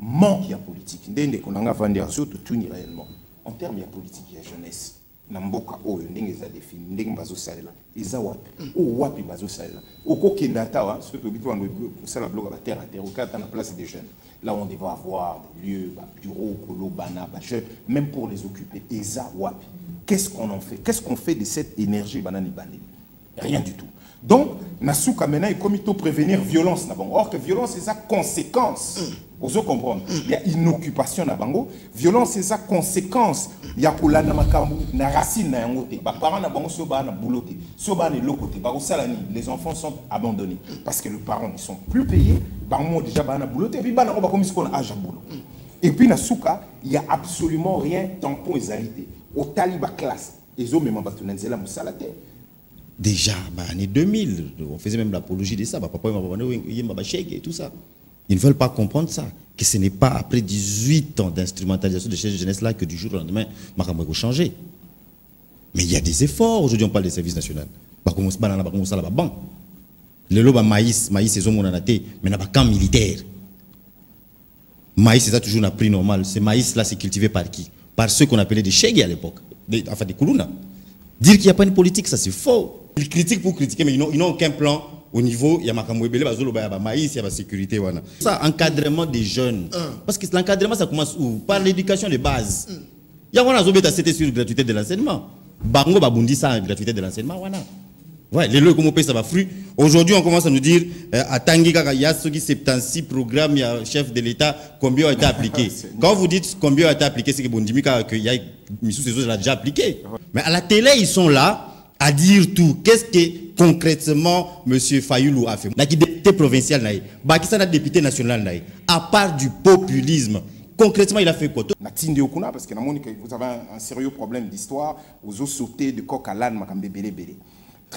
manque de politique. Ndenge qu'on a vendu surtout tout réellement. En termes de politique, il y a jeunesse. Namboka oyo ndenge za défini ndenge bazo salela eza wapi o wapi bazo salela oko kendata wa surtout bitu ando sala bloc à terre au kata na place des jeunes là on devrait avoir des lieux bureaux kolo bana même pour les occuper eza wapi qu'est-ce qu'on en fait qu'est-ce qu'on fait de cette énergie banani bandi rien du tout donc nasuka maintenant il comité prévenir violence na bango or que violence c'est sa conséquence vous comprenez il y a une occupation na bango violence c'est sa conséquence il y a pour na makambu na racine na yango te ba parents na bango so ba na boulot te so ba na lokote ba salani les enfants sont abandonnés parce que les parents ne sont plus payés ba mo déjà ba na boulot te puis ba na ba comme ce qu'on a âge à boulot et puis na suka il y a absolument rien tampon ezalité au taliba classe ezo même ba tunenzela musalate. Déjà, année 2000, on faisait même l'apologie de ça. Papa et tout ça. Ils ne veulent pas comprendre ça. Que ce n'est pas après 18 ans d'instrumentalisation de cette jeunesse-là que du jour au lendemain, Makambo va changer. Mais il y a des efforts. Aujourd'hui, on parle des services nationaux. Le loba maïs, c'est un mais il n'y a pas camp militaire. Maïs, c'est ça toujours un prix normal. Ce maïs-là, c'est cultivé par qui? Par ceux qu'on appelait des Chégé à l'époque. Enfin, des Koulouna. Dire qu'il n'y a pas une politique, ça c'est faux. Ils critiquent pour critiquer, mais ils n'ont aucun plan au niveau. Il y a Makamouébélé, il y a maïs, il y a la sécurité. Ça, encadrement des jeunes. Parce que l'encadrement, ça commence où? Par l'éducation de base. Il y a un zobé c'était sur la gratuité de l'enseignement. Bango Babundi, ça, la gratuité de l'enseignement. Ouais, les lois, comme on paye, ça va fruit. Aujourd'hui, on commence à nous dire, à Tangika, il y a 76 programmes, il y a un chef de l'État, combien ont été appliqués. Quand vous dites combien ont été appliqués, c'est que Bondimika, qu'il y a Missou Sezo, l'a déjà appliqué. Mais à la télé, ils sont là à dire tout. Qu'est-ce que concrètement M. Fayoulou a fait? Il y a député provincial, il y a député national, à part du populisme. Concrètement, il a fait quoi? Parce que vous avez un sérieux problème d'histoire, vous avez sauté de coq à l'âne,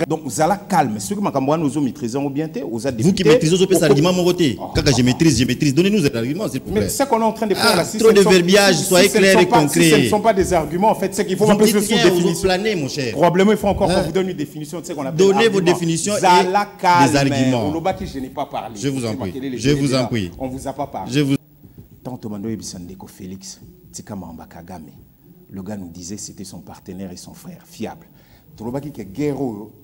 donc vous allez calme. Ceux qui vous maîtrisez bien, vous avez vous qui maîtrisez vos arguments, mon côté. Quand je maîtrise. Donnez-nous des arguments, s'il vous plaît. Mais ce qu'on est en train de faire là, trop de verbiage, soyez clair et concret. Si ce ne sont pas des arguments, en fait, c'est qu'il faut un peu plus de définition. Planer, mon cher. Probablement, il faut encore qu'on vous donne une définition. Donnez vos définitions et des arguments. Je n'ai pas parlé. Je vous en prie. Je vous en prie. On vous a pas parlé. Tantôt Mando Ebisandeko Félix, Tikama Kagame, le gars nous disait que c'était son partenaire et son frère, fiable. Tolobaki ke guerre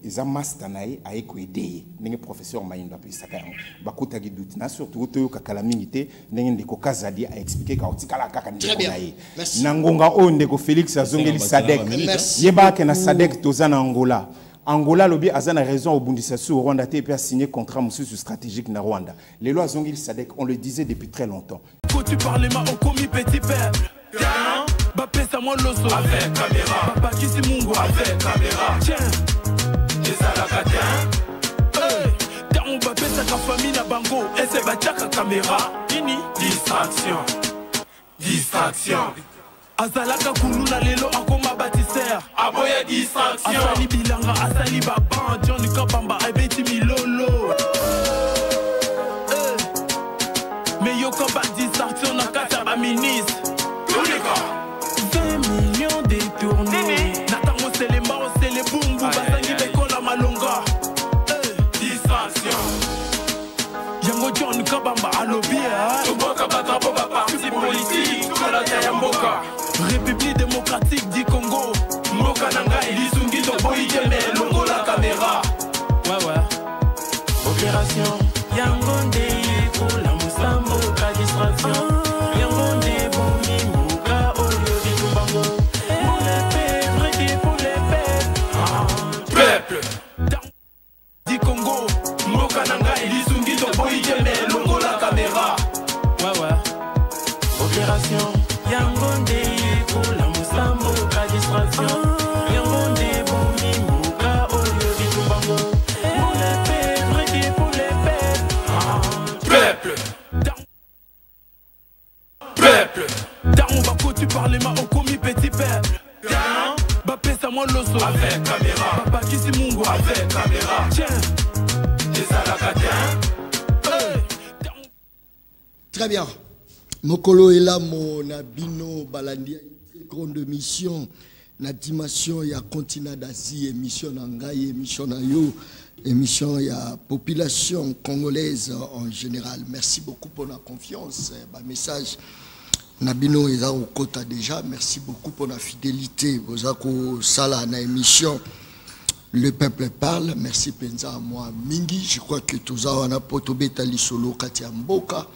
eza mastanae a ekoedeye ndenge professeur Mayinda pesaka yango bakota ki doute na surtout to kakala mingité ndenge ndeko Kazadi a expliqué ka otikala kaka ndeko naye nangonga o ndeko Félix azongeli Sadek yeba ke na Sadek tozana Angola Angola lobi azana raison au bundisa sur Rwanda te pe a signé contrat monsieur stratégique na Rwanda les lois azongeli Sadek on le disait depuis très longtemps quand tu parles ma au commis petit peuple Bapesa moi l'osso avec caméra Papa qui c'est Mungo avec caméra Tiens Les alakatins Hey T'as bapesa ka famille na bango Et c'est bataka caméra Nini Distraction Distraction Azalaka kuluna lelo akoma bâtisseur Aboya distraction Asali bilanga asali baban Johnny Kabamba ebeti milolo Mais yo kaba distraction na kata ba ministre Tous les gars 20 millions détournés. Natamo c'est les maros, c'est les boum boum. Basangi beko la malonga. Distraction. Yango John Kabamba alobia. Toboka batapo ba parti politique. Tola Yamboka. République démocratique du Congo. Mboka nanga Elisungi Toboyi Jeme Longo la caméra. Ouais. Opération. Yango Ndeye pour la Moussambo. Ka distraction. Yango Ndeye du Congo, Mboka nanga Elisungi Toboyi Jeme Longo la caméra. Ouais. Opération Yango Ndeye pour la Moussambo ka distraction. Yango Ndeye Boumi Mboka Oyo Bitumbango. Pour les peuples, pour les peuples. Peuple. Daron Bako tu parles ma au commis petit peuple. Bapesa moi l'osso avec caméra Papa qui c'est Mungo avec caméra Tiens Les alakatins Très bien Mokolo est là mon abino balandi grande mission na dimension ya continent d'Asie émission na ngai émission na yo émission, il y a population congolaise en général. Merci beaucoup pour la confiance. Message, Nabino est au quota déjà. Merci beaucoup pour la fidélité. Vous avez sala na émission. Le peuple parle. Merci Penza à moi Mingi. Je crois que tous on a potobeta lisolo katia mboka.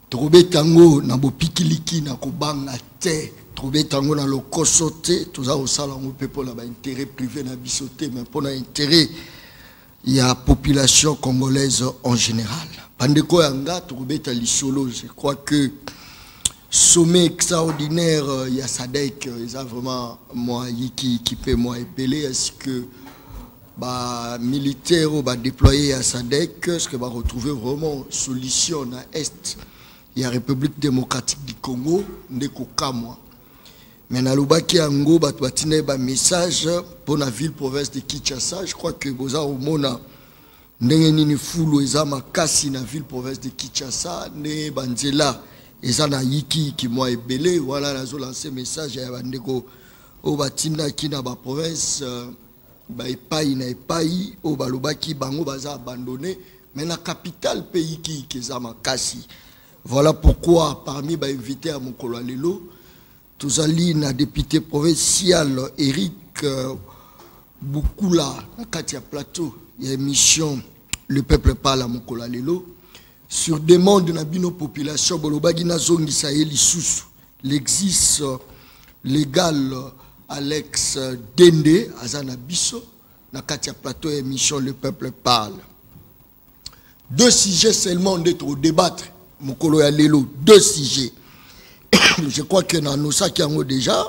Trobe tango na bo pikiliki na kobanga te. Trobe tango na lokosote. Tous au sala on peut pour la intérêt privé na bisoté, mais pour l'intérêt il y a population congolaise en général. Pandeko yanga troubeta lisolo, je crois que sommet extraordinaire, il y a Sadek, il y a vraiment moi qui peut moi épeler. Est-ce que bah militaire va déployer à Sadek, est-ce que va retrouver vraiment solution à Est? Il y a République démocratique du Congo, ndeko kamwa. Mais na lubaki yango batwatine ba message pour la ville province de Kinshasa. Je crois que boza omona ndenge nini fulu eza makasi na ville province de Kinshasa ne banzela eza na yiki ki moi ebele. Voilà nazo lancer message ya bandeko o batinda ki na ba province ba epai na epai o balobaki bango baza abandonné, mais na capitale pays ki eza makasi. Voilà pourquoi parmi ba invité à mokolo lelo tozali na député provincial Eric Boukoula na Katia Plateau, il y a émission Le peuple parle à Mokola Lelo sur demande de Nabino population bolobagi na zongi saeli susu l'existe légal Alex Dende azana biso na Katia Plateau émission Le peuple parle. Deux sujets seulement d'être débattre Mokolo ya Lelo, deux sujets. Je crois que dans nos sacs déjà,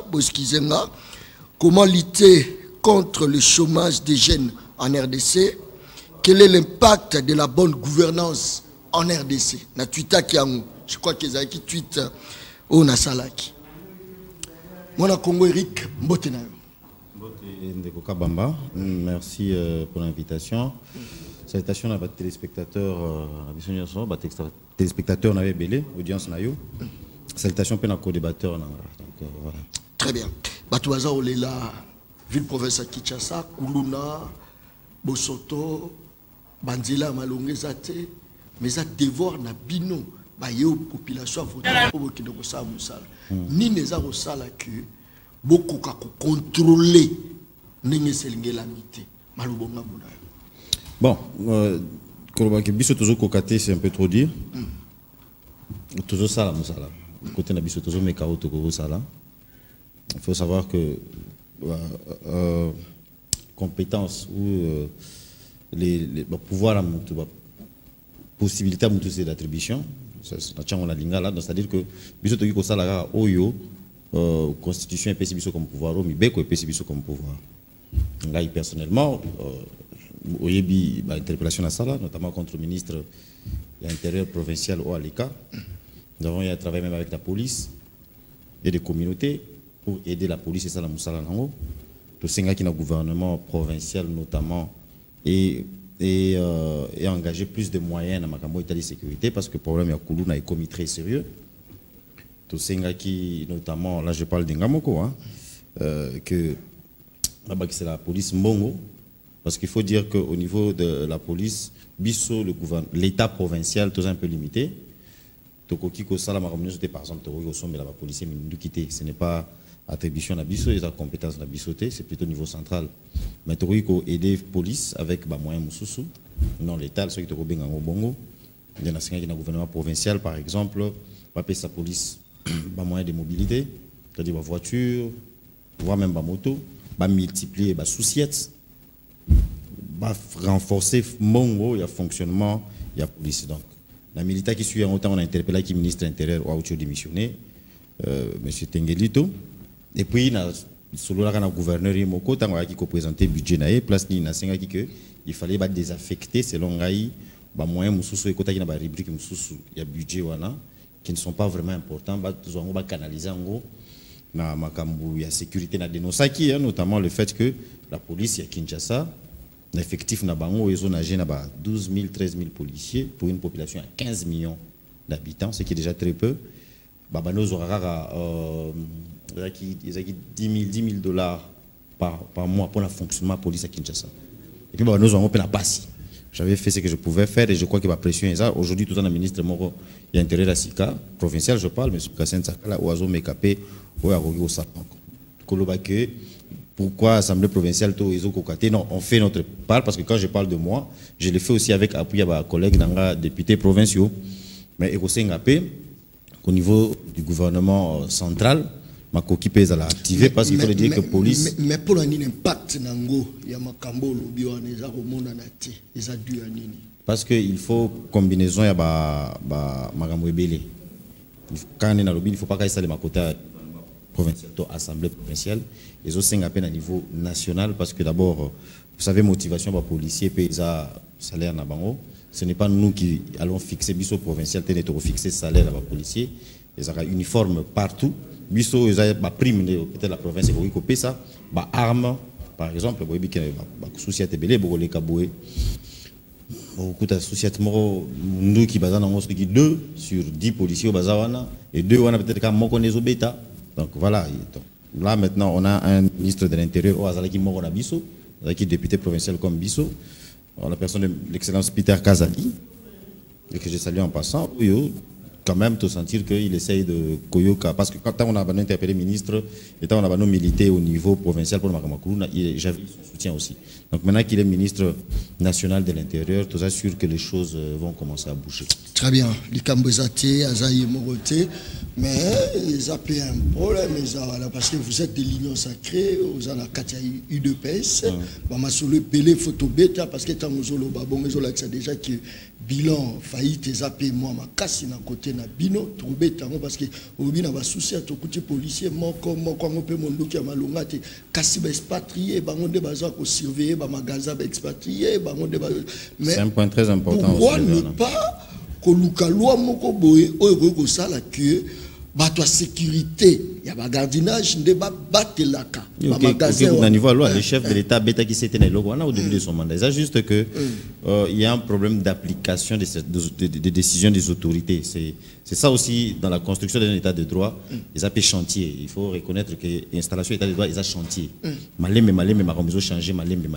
comment lutter contre le chômage des jeunes en RDC? Quel est l'impact de la bonne gouvernance en RDC? Na Twitter je crois qu'ils ont qui tweet au Nasalaki. Mon Congo Eric Mbotenayo. Merci pour l'invitation. Salutations à votre téléspectateur, téléspectateur n'avait belé, audience nayo. Salutations à nos co-débatteurs. Voilà. Très bien. Batouaza Olela, ville province à Kinshasa, Kuluna, Bosoto, Banzela, Malongezate, mais ça devoir na bino, bayo population voter pour que nous ça musala. Ni neza osala que beaucoup ka contrôler n'enge selinge la mité. Malobonga buna. Bon, kolobaki biso tozo kokaté c'est un peu trop dire. Tozo sala musala. Côté Nabiso Tozo Mekao Toko Sala, il faut savoir que compétence ou les pouvoirs à possibilité à monter d'attribution, c'est-à-dire que Biso Toki Sala Oyo constitution et PCBiso comme pouvoir, mais Beko et PCBiso comme pouvoir. Là, personnellement, Oyebi interpellation à Sala, notamment contre le ministre de l'Intérieur provincial au Alika. Nous avons travaillé même avec la police et des communautés pour aider la police et ça la Moussala Nango. Tout ce qui est le gouvernement provincial notamment et engager plus de moyens dans ma État de sécurité parce que le problème est que est commis très sérieux. Tout ce qui notamment, là je parle d'Ingamoko, que c'est la police Mbongo, parce qu'il faut dire qu'au niveau de la police, Bisso, l'État provincial, tout un peu limité. Par exemple, la police ce n'est pas attribution à Bisso, c'est compétence à Bissoté, c'est plutôt au niveau central. Mais il faut aider la police avec des moyens moussous, non l'État, ceux qui ont bien en Bongo. Il y a un gouvernement provincial, par exemple, va payer sa police des moyens de mobilité, c'est-à-dire des voitures, voire même des motos, va multiplier les souciettes, va renforcer Mongo, il y a fonctionnement, il y a police. Donc, la militaire qui suit en autant, on a interpellé le ministre de l'Intérieur ou a démissionné, M. Tengelito. Et puis, solo la gouverneur Moko, tant qu'il a présenté le budget naé, place ni na senga que il fallait désaffecter selon Gaï, moyens mususu et kota qui na ba rubrique mususu, il y a budget wana qui ne sont pas vraiment importants, on va canaliser en gros na makambu ya sécurité na denosaki, notamment le fait que la police ya Kinshasa l'effectif na bango ils ont agi na 12 000 13 000 policiers pour une population à 15 millions d'habitants, ce qui est déjà très peu. Babano Zorara ils ont 10 000 $ par mois pour le fonctionnement de la police à Kinshasa. Et puis nous avons la passe. J'avais fait ce que je pouvais faire et je crois que ma pression est ça. Aujourd'hui, tout le ministre Moro, il y a intérêt à SICA, provincial, je parle, mais sur Kassen Sakala, Oazo Mekapé, Oarogi Osapan. Kolobake, pourquoi Assemblée provinciale, Toezo Kokate? Non, on fait notre part parce que quand je parle de moi, je le fais aussi avec appui à ma collègue, députés provinciaux. Mais Ekosengapé, au niveau du gouvernement central, ma coquille pèse à l'activer parce qu'il faut le dire que police. Mais pour l'impact nango, il y a ma cambo lobby on est à remonter à naté, ils a dû anini. Parce qu'il faut combinaison ya ba magambo ebele. Quand on est dans lobby, il faut pas qu'il s'aille ma côté provincial, assemblée provinciale, les autres à peine à niveau national parce que d'abord, vous savez, motivation des policiers paye ça salaire na bango. Ce n'est pas nous qui allons fixer biso provincial, tenir fixer salaire à policiers. Ils ont uniforme partout. Biso ils ont prime de la province et ils payer ça. Ba armes par exemple, boy bikena ba société belé bo le kaboué. Beaucoup de sociétés moro nous qui bazana en qui 2 sur 10 policiers au bazawana et 2 on a peut-être comme moko nezo beta. Donc voilà, là maintenant on a un ministre de l'Intérieur au Azalaki moko na biso, qui est député provincial comme biso. On a la personne de l'excellence Peter Kazali, et que je salue en passant, quand même, te sentir qu'il essaye de Koyoka, parce que quand on a interpellé le ministre, et quand on a milité au niveau provincial pour le Makamakuru, j'avais son soutien aussi. Donc maintenant qu'il est ministre national de l'Intérieur, tout ça sûr que les choses vont commencer à bouger. Très bien, les Cambozate, Azaï Moroté, mais ils ont un problème, parce que vous êtes de l'Union sacrée, vous avez la UDPS, vous avez le Belé photo bêta, parce que tant que vous avez déjà que bilan faillite et zappé moi ma casse na côté na bino trouvé tango parce que au bina va souci à tout côté policier moko on peut mon doki malonga te kasi ba expatrié bango de baza ko surveiller ba magasin ba expatrié bango de mais c'est un point très important pourquoi ne pas ko luka loi moko boye oyo ko sala que bato sécurité il y a ba gardinage de ba batelaka ba magasin au niveau de loi le chef de l'état bêta qui s'était là au début de son mandat c'est juste que il y a un problème d'application des décisions des autorités c'est ça aussi dans la construction d'un état de droit ils appellent chantier il faut reconnaître que l'installation état de droit ils a chantier malembe ma comme ils ont changé malembe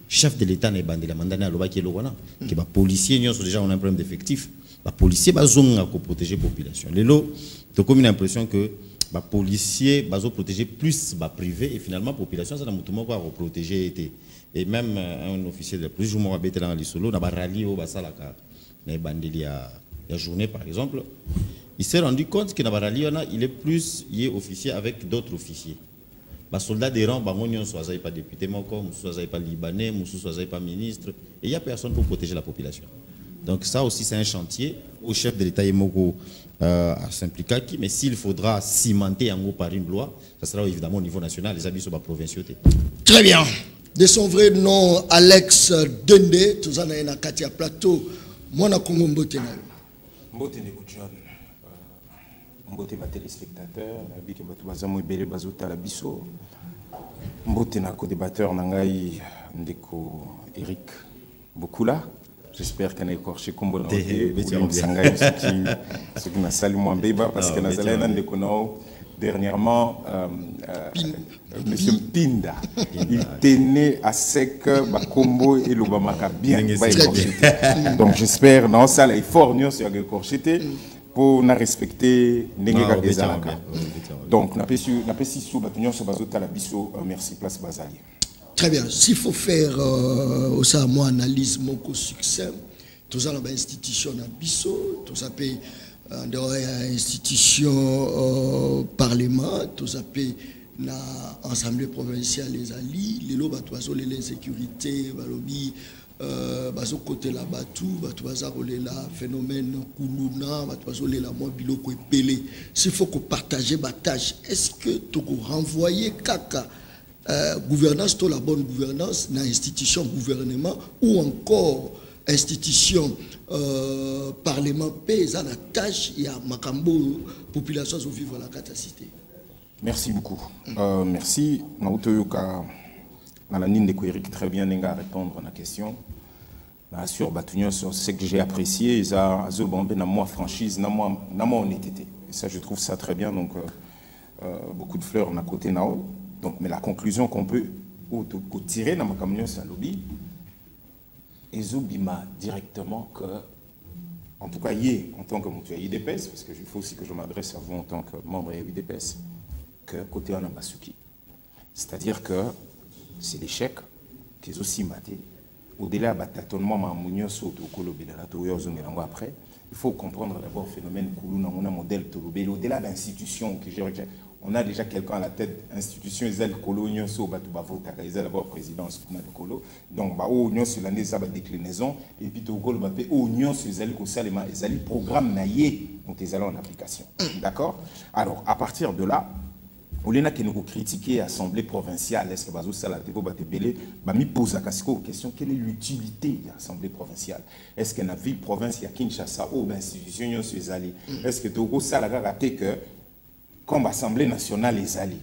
chef de l'état n'est bandé la mandane à l'oba qui est le wana qui ba policier nous déjà on a un problème d'effectif ba policier ba zonga pour protéger population les lots donc comme une impression que les policiers vont protéger plus les privés et finalement la population ça va protéger et même un officier de la police je m'en rappelle dans l'isolo na ba rallye au basalaka mais bandeli ya journée par exemple il s'est rendu compte que na ba rallye il est plus lié officier avec d'autres officiers ba soldats des rangs bango nyon soit pas député moko soit pas libanais soit pas ministre et il y a personne pour protéger la population. Donc ça aussi c'est un chantier au chef de l'État Yemoko à s'impliquer, mais s'il faudra cimenter en gros par une loi, ça sera évidemment au niveau national, les habits sur la provinciauté. Très bien. De son vrai nom, Alex Dende, tout ça na Katia Plateau, moi na Congo Mbote na yo. Mbote ne John, Mbote ma téléspectateur, na bi ke bato bazamu ebele bazota la biso. Mbote na co-débatteur na ngai ndeko Eric Bokula. J'espère qu'on a écorché comme on l'a dit. Ce qui m'a salué moi béba parce que nous allons dans dernièrement Monsieur Mpinda il tenait à sec Bakombo et Lubamaka bien donc j'espère dans ça il fort nous sur écorché pour nous respecter Nenga des Alaka donc n'a pas si sous batunion sur bazota la biso merci place Bazali. Très bien. S'il faut faire aussi à moi analyse mon succès, tout ça dans l'institution à Bisso, tout ça peut dans l'institution parlement, tout ça peut dans l'Assemblée provinciale les alliés, les lois bateaux les sécurités, balobi bateau côté là batou, bateau la phénomène kuluna, bateau la moi biloko epelé. S'il faut qu'on partage ma tâche, est-ce que tu peux renvoyer caca gouvernance, tout la bonne gouvernance dans l'institution gouvernement ou encore institution parlement pays à la tâche et à Makambo population qui vivent à la capacité. Merci beaucoup. Merci. Dans la ligne de Eric très bien à répondre à la question. Sur Batunion sur ce que j'ai apprécié, ils ont bombé dans moi franchise, dans moi honnêteté. Et ça je trouve ça très bien donc beaucoup de fleurs à côté nao. Donc, mais la conclusion qu'on peut tirer dans ma communion, c'est un lobby. ezobima directement que, en tout cas, en tant que mutuelle IDPS, parce qu'il faut aussi que je m'adresse à vous en tant que membre de l'IDPS, que côté en Ambasuki. C'est-à-dire que c'est l'échec qui est aussi maté. Au-delà de tâtonnement, après, il faut comprendre d'abord le phénomène Koulouna, on a un modèle Tolobé. Au-delà de l'institution que j'ai on a déjà quelqu'un à la tête, institution, ils ont le colo, ils ont d'abord présidence, donc, ils ont sur l'année, ils ont déclinaison, et puis, ils ont sur les programmes naïe, ils ont en application. D'accord? Alors, à partir de là, au lieu de nous critiquer l'Assemblée provinciale, est-ce que vous avez posé la question, quelle est l'utilité de l'Assemblée provinciale? Est-ce que dans la ville province, il y a Kinshasa ou l'institution sur allés? Est-ce que tu as raté que comme l'Assemblée nationale les alliés,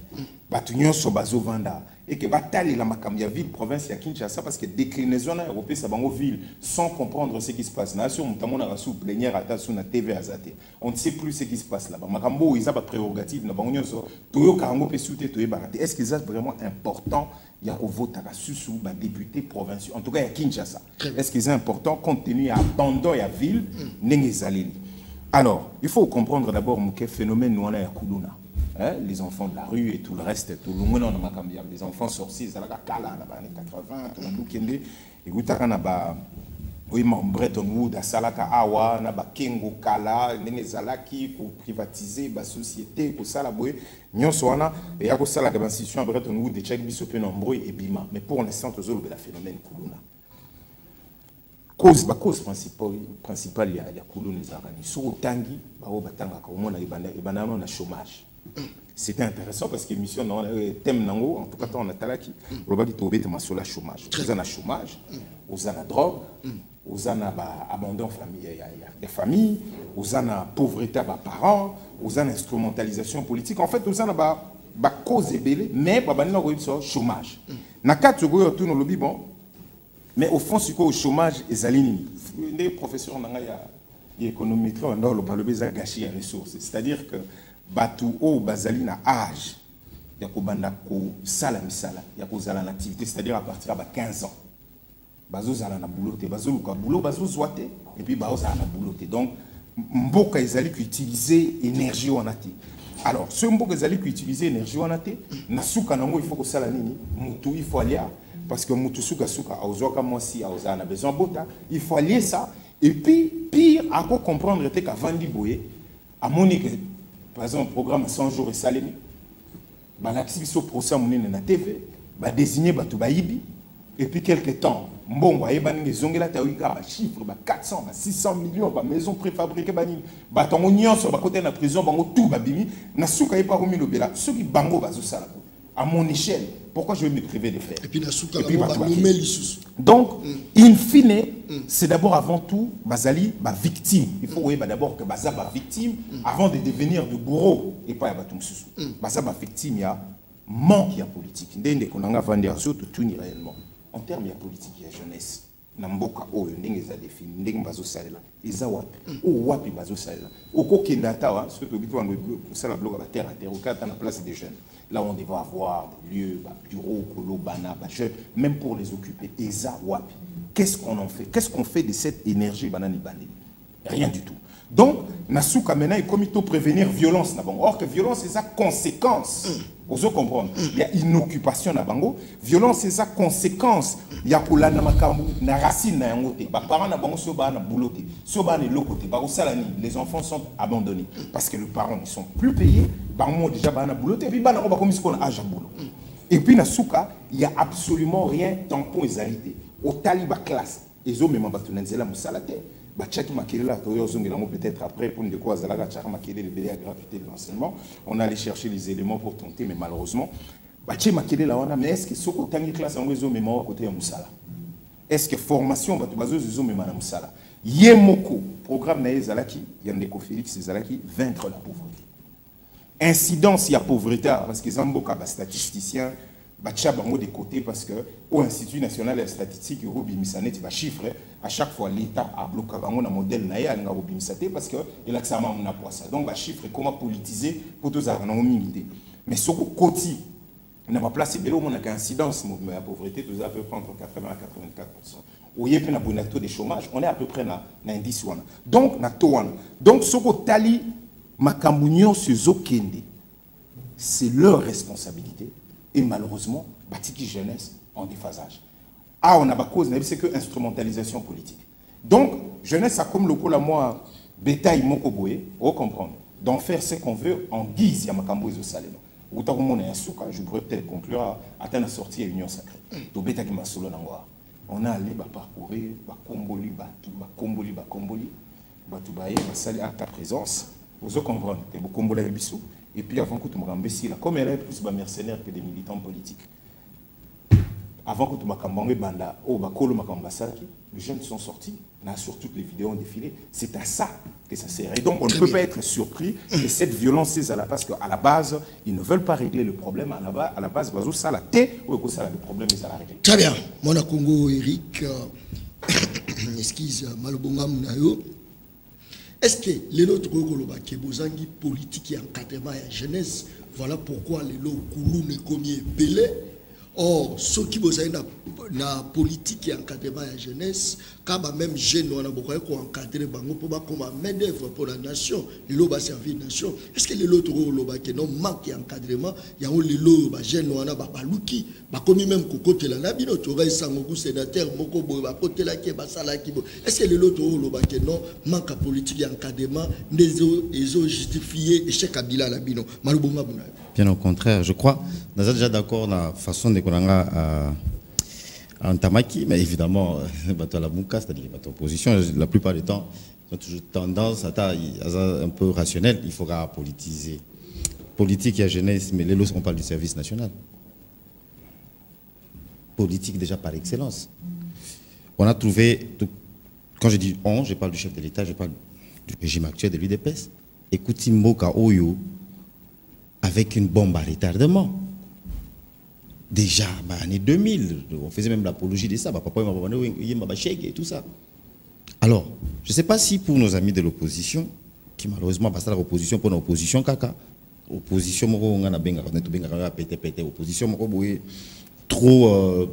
batunion sur bazo vanda et que bataille la macambia ville province ya Kinshasa parce que déclinaison européenne ça bango ville sans comprendre ce qui se passe. Nation notamment na sous plénière ata sous na TV azate. On ne sait plus ce qui se passe là-bas. Makambo ils a pas prérogative na bango nyonso toyo karango pe souté toyo barate. Est-ce que c'est vraiment important il y a au vote à sous ba député provincial en tout cas ya Kinshasa. Est-ce que c'est important compte tenu à abandon ya ville n'engezaleli. Alors, il faut comprendre d'abord quel phénomène nous on a à Koulouna. Les enfants de la rue et tout le reste, tout le monde en a les enfants sortis, ça la kala, dans les 80, tout le monde qui est et vous t'as oui, Bretton Woods, à Salaka Awa, na ba Kengo Kala, Nenezalaki, pour privatiser la société, pour ça la bouée, Nyonswana, et à cause de la institution à Bretton Woods, des Tchèques bisopé nombreux et bima. Mais pour l'instant, tout le phénomène Koulouna. Cause principale il y a Koulouna les Arani. Sur Tangi, on a chômage. C'était intéressant parce que l'émission, thème nango, en tout cas, on a talaki, on va dire sur le chômage. Vous avez chômage, vous avez drogue, vous avez abandon famille, des familles, vous avez pauvreté des parents, vous avez instrumentalisation politique. En fait, vous avez cause ébélée, mais vous avez un chômage. Nakat, vous avez tout le lobby, bon. Mais au fond, c'est quoi au chômage et Zalini? Les professeurs d'économétrie, on a le gâchis les ressources. C'est-à-dire que Batou au Bazali na âge, il y a Kobanda ko sala misala, il y a Kozala en activité, c'est-à-dire à partir de 15 ans. Bazo zala na bouloté, bazo luka boulot, bazo zoate, et puis bazo zala na bouloté. Donc, Mboka Ezali qui utiliser énergie en athée. Alors, ce Mboka Ezali qui utiliser énergie en athée, Nasuka nango, il faut que ça la nini, Moutou, il faut aller. Parce que Moutoussouka Souka, on a besoin de bota, il faut allier ça. Et puis, pire, à quoi comprendre que qu'avant d'Iboye, à Monique, par exemple, programme 100 jours et salémi, l'activité au procès à la TV, désigner Batoubaïbi, et puis quelques temps, bon, il y a des chiffres, 400, 600 millions, maisons préfabriquées, on sur côté de la prison, tout, Babimi, n'a souka pas remis le béla, ceux qui bango bazou ça à mon échelle. Pourquoi je vais me priver de faire? Et puis, donc, in fine, c'est d'abord avant tout, Bazali, victime. Il faut d'abord que Baza victime avant de devenir de bourreau. Et pas Batum Soussou. Baza victime, il y a manque de politique. En termes de politique, il y a jeunesse. Namboka oyo ndenge za défini ndenge bazo salela eza wapi o wapi bazo salela oko kendata wa ce que bitu ando sala bloc à terre au cadre na place des jeunes là on devrait avoir des lieux bureaux kolo bana jeunes même pour les occuper eza wapi qu'est-ce qu'on en fait de cette énergie banani bandi rien du tout. Donc nasuka mena et comité prévenir violence na bango or que violence c'est sa conséquence. Vous comprenez? Il y a une occupation na bango, violence c'est sa conséquence. Il y a pour la namakambu, na racine na yangote. Ba parents na bango soba na bouloté, soba ne lokoté. Ba salani, les enfants sont abandonnés parce que les parents ne sont plus payés. Ba mo déjà ba na bouloté, puis ba na ba comme si on a âge boulot. Et puis na souka, il y a absolument rien tampon égalité. Au taliba classe, ils ont même batunenzela musalate. Peut-être après, pour une quoi, gratuité de l'enseignement, on allait chercher les éléments pour tenter, mais malheureusement, mais est-ce que ce que tu classe en réseau mémoire à côté de Moussala? Est-ce que formation, Moussala? Yemoko, programme Naezalaki, Yandeko Félix Zalaki, vaincre la pauvreté. Incidence, il y a pauvreté, parce que Zamboka, statisticien, bango de côté parce que au Institut national de statistique Robimisane va chiffrer à chaque fois l'État a bloqué bango na modèle na ya nga Robimisate parce que il a que ça m'a na poisa donc va chiffrer comment politiser pour tous avoir une unité mais ce côté On a ma place, c'est on a qu'incidence, mais la pauvreté, tout ça peut prendre entre 80 à 84%. Où il y a un taux de chômage, on est à peu près dans l'indice. Donc, donc, ce que tali, Makambounion, c'est leur responsabilité. Et malheureusement, Batiki jeunesse en déphasage. Ah, on a pas cause, c'est que instrumentalisation politique. Donc, jeunesse, ça comme le coup là, moi, bétail, mon koboé, on comprend. D'en faire ce qu'on veut en guise, il y a Makambo et Salema. Je pourrais peut-être conclure à la sortie de l'Union sacrée. On a allé parcourir, Komboli, à ta présence. Vous comprenez, et puis avant que tu me ici, comme elle est plus mercenaire que des militants politiques. Avant que tu m'aies banda, les jeunes sont sortis, sur toutes les vidéos ont défilé. C'est à ça que ça sert. Et donc on ne peut pas être surpris que cette violence est là parce qu'à la base, ils ne veulent pas régler le problème. À la base, ça la thé ou que ça le problème est à la régler. Très bien. Mon Congo Eric, excuse Malobonga Munayo. Est-ce que les autres qui bozangi politique et encadrement et jeunesse, voilà pourquoi les lots Koulou ne commis Pelé. Or, ceux qui bossent dans la politique et encadrement de la jeunesse, quand même jeunes, on a beaucoup encadré pour main d'œuvre pour la nation, les lots servir la nation. Est-ce que les lots qui n'ont manqué d'encadrement, il y a les lots jeunes, on a balouki, comme même côté la nabino, tu aurais un sénateur, moko boy, côté la qui est-ce que les lots qui n'ont manque de politique et encadrement, ils ont justifié échec Kabila la bino. Bien au contraire, je crois, nous sommes déjà d'accord dans la façon de en Tamaki, mais évidemment, c'est-à-dire l'opposition, la plupart du temps, ils ont toujours tendance à être un peu rationnel. Il faudra politiser. Politique et jeunesse, mais les lots, on parle du service national. Politique déjà par excellence. On a trouvé, quand je dis on, je parle du chef de l'État, je parle du régime actuel de l'UDPS. Écoutez Mboka Oyo avec une bombe à retardement. Déjà, l'année 2000, on faisait même l'apologie de ça. Papa et tout ça. Alors, je ne sais pas si pour nos amis de l'opposition, qui malheureusement passent à l'opposition pour l'opposition, opposition, opposition trop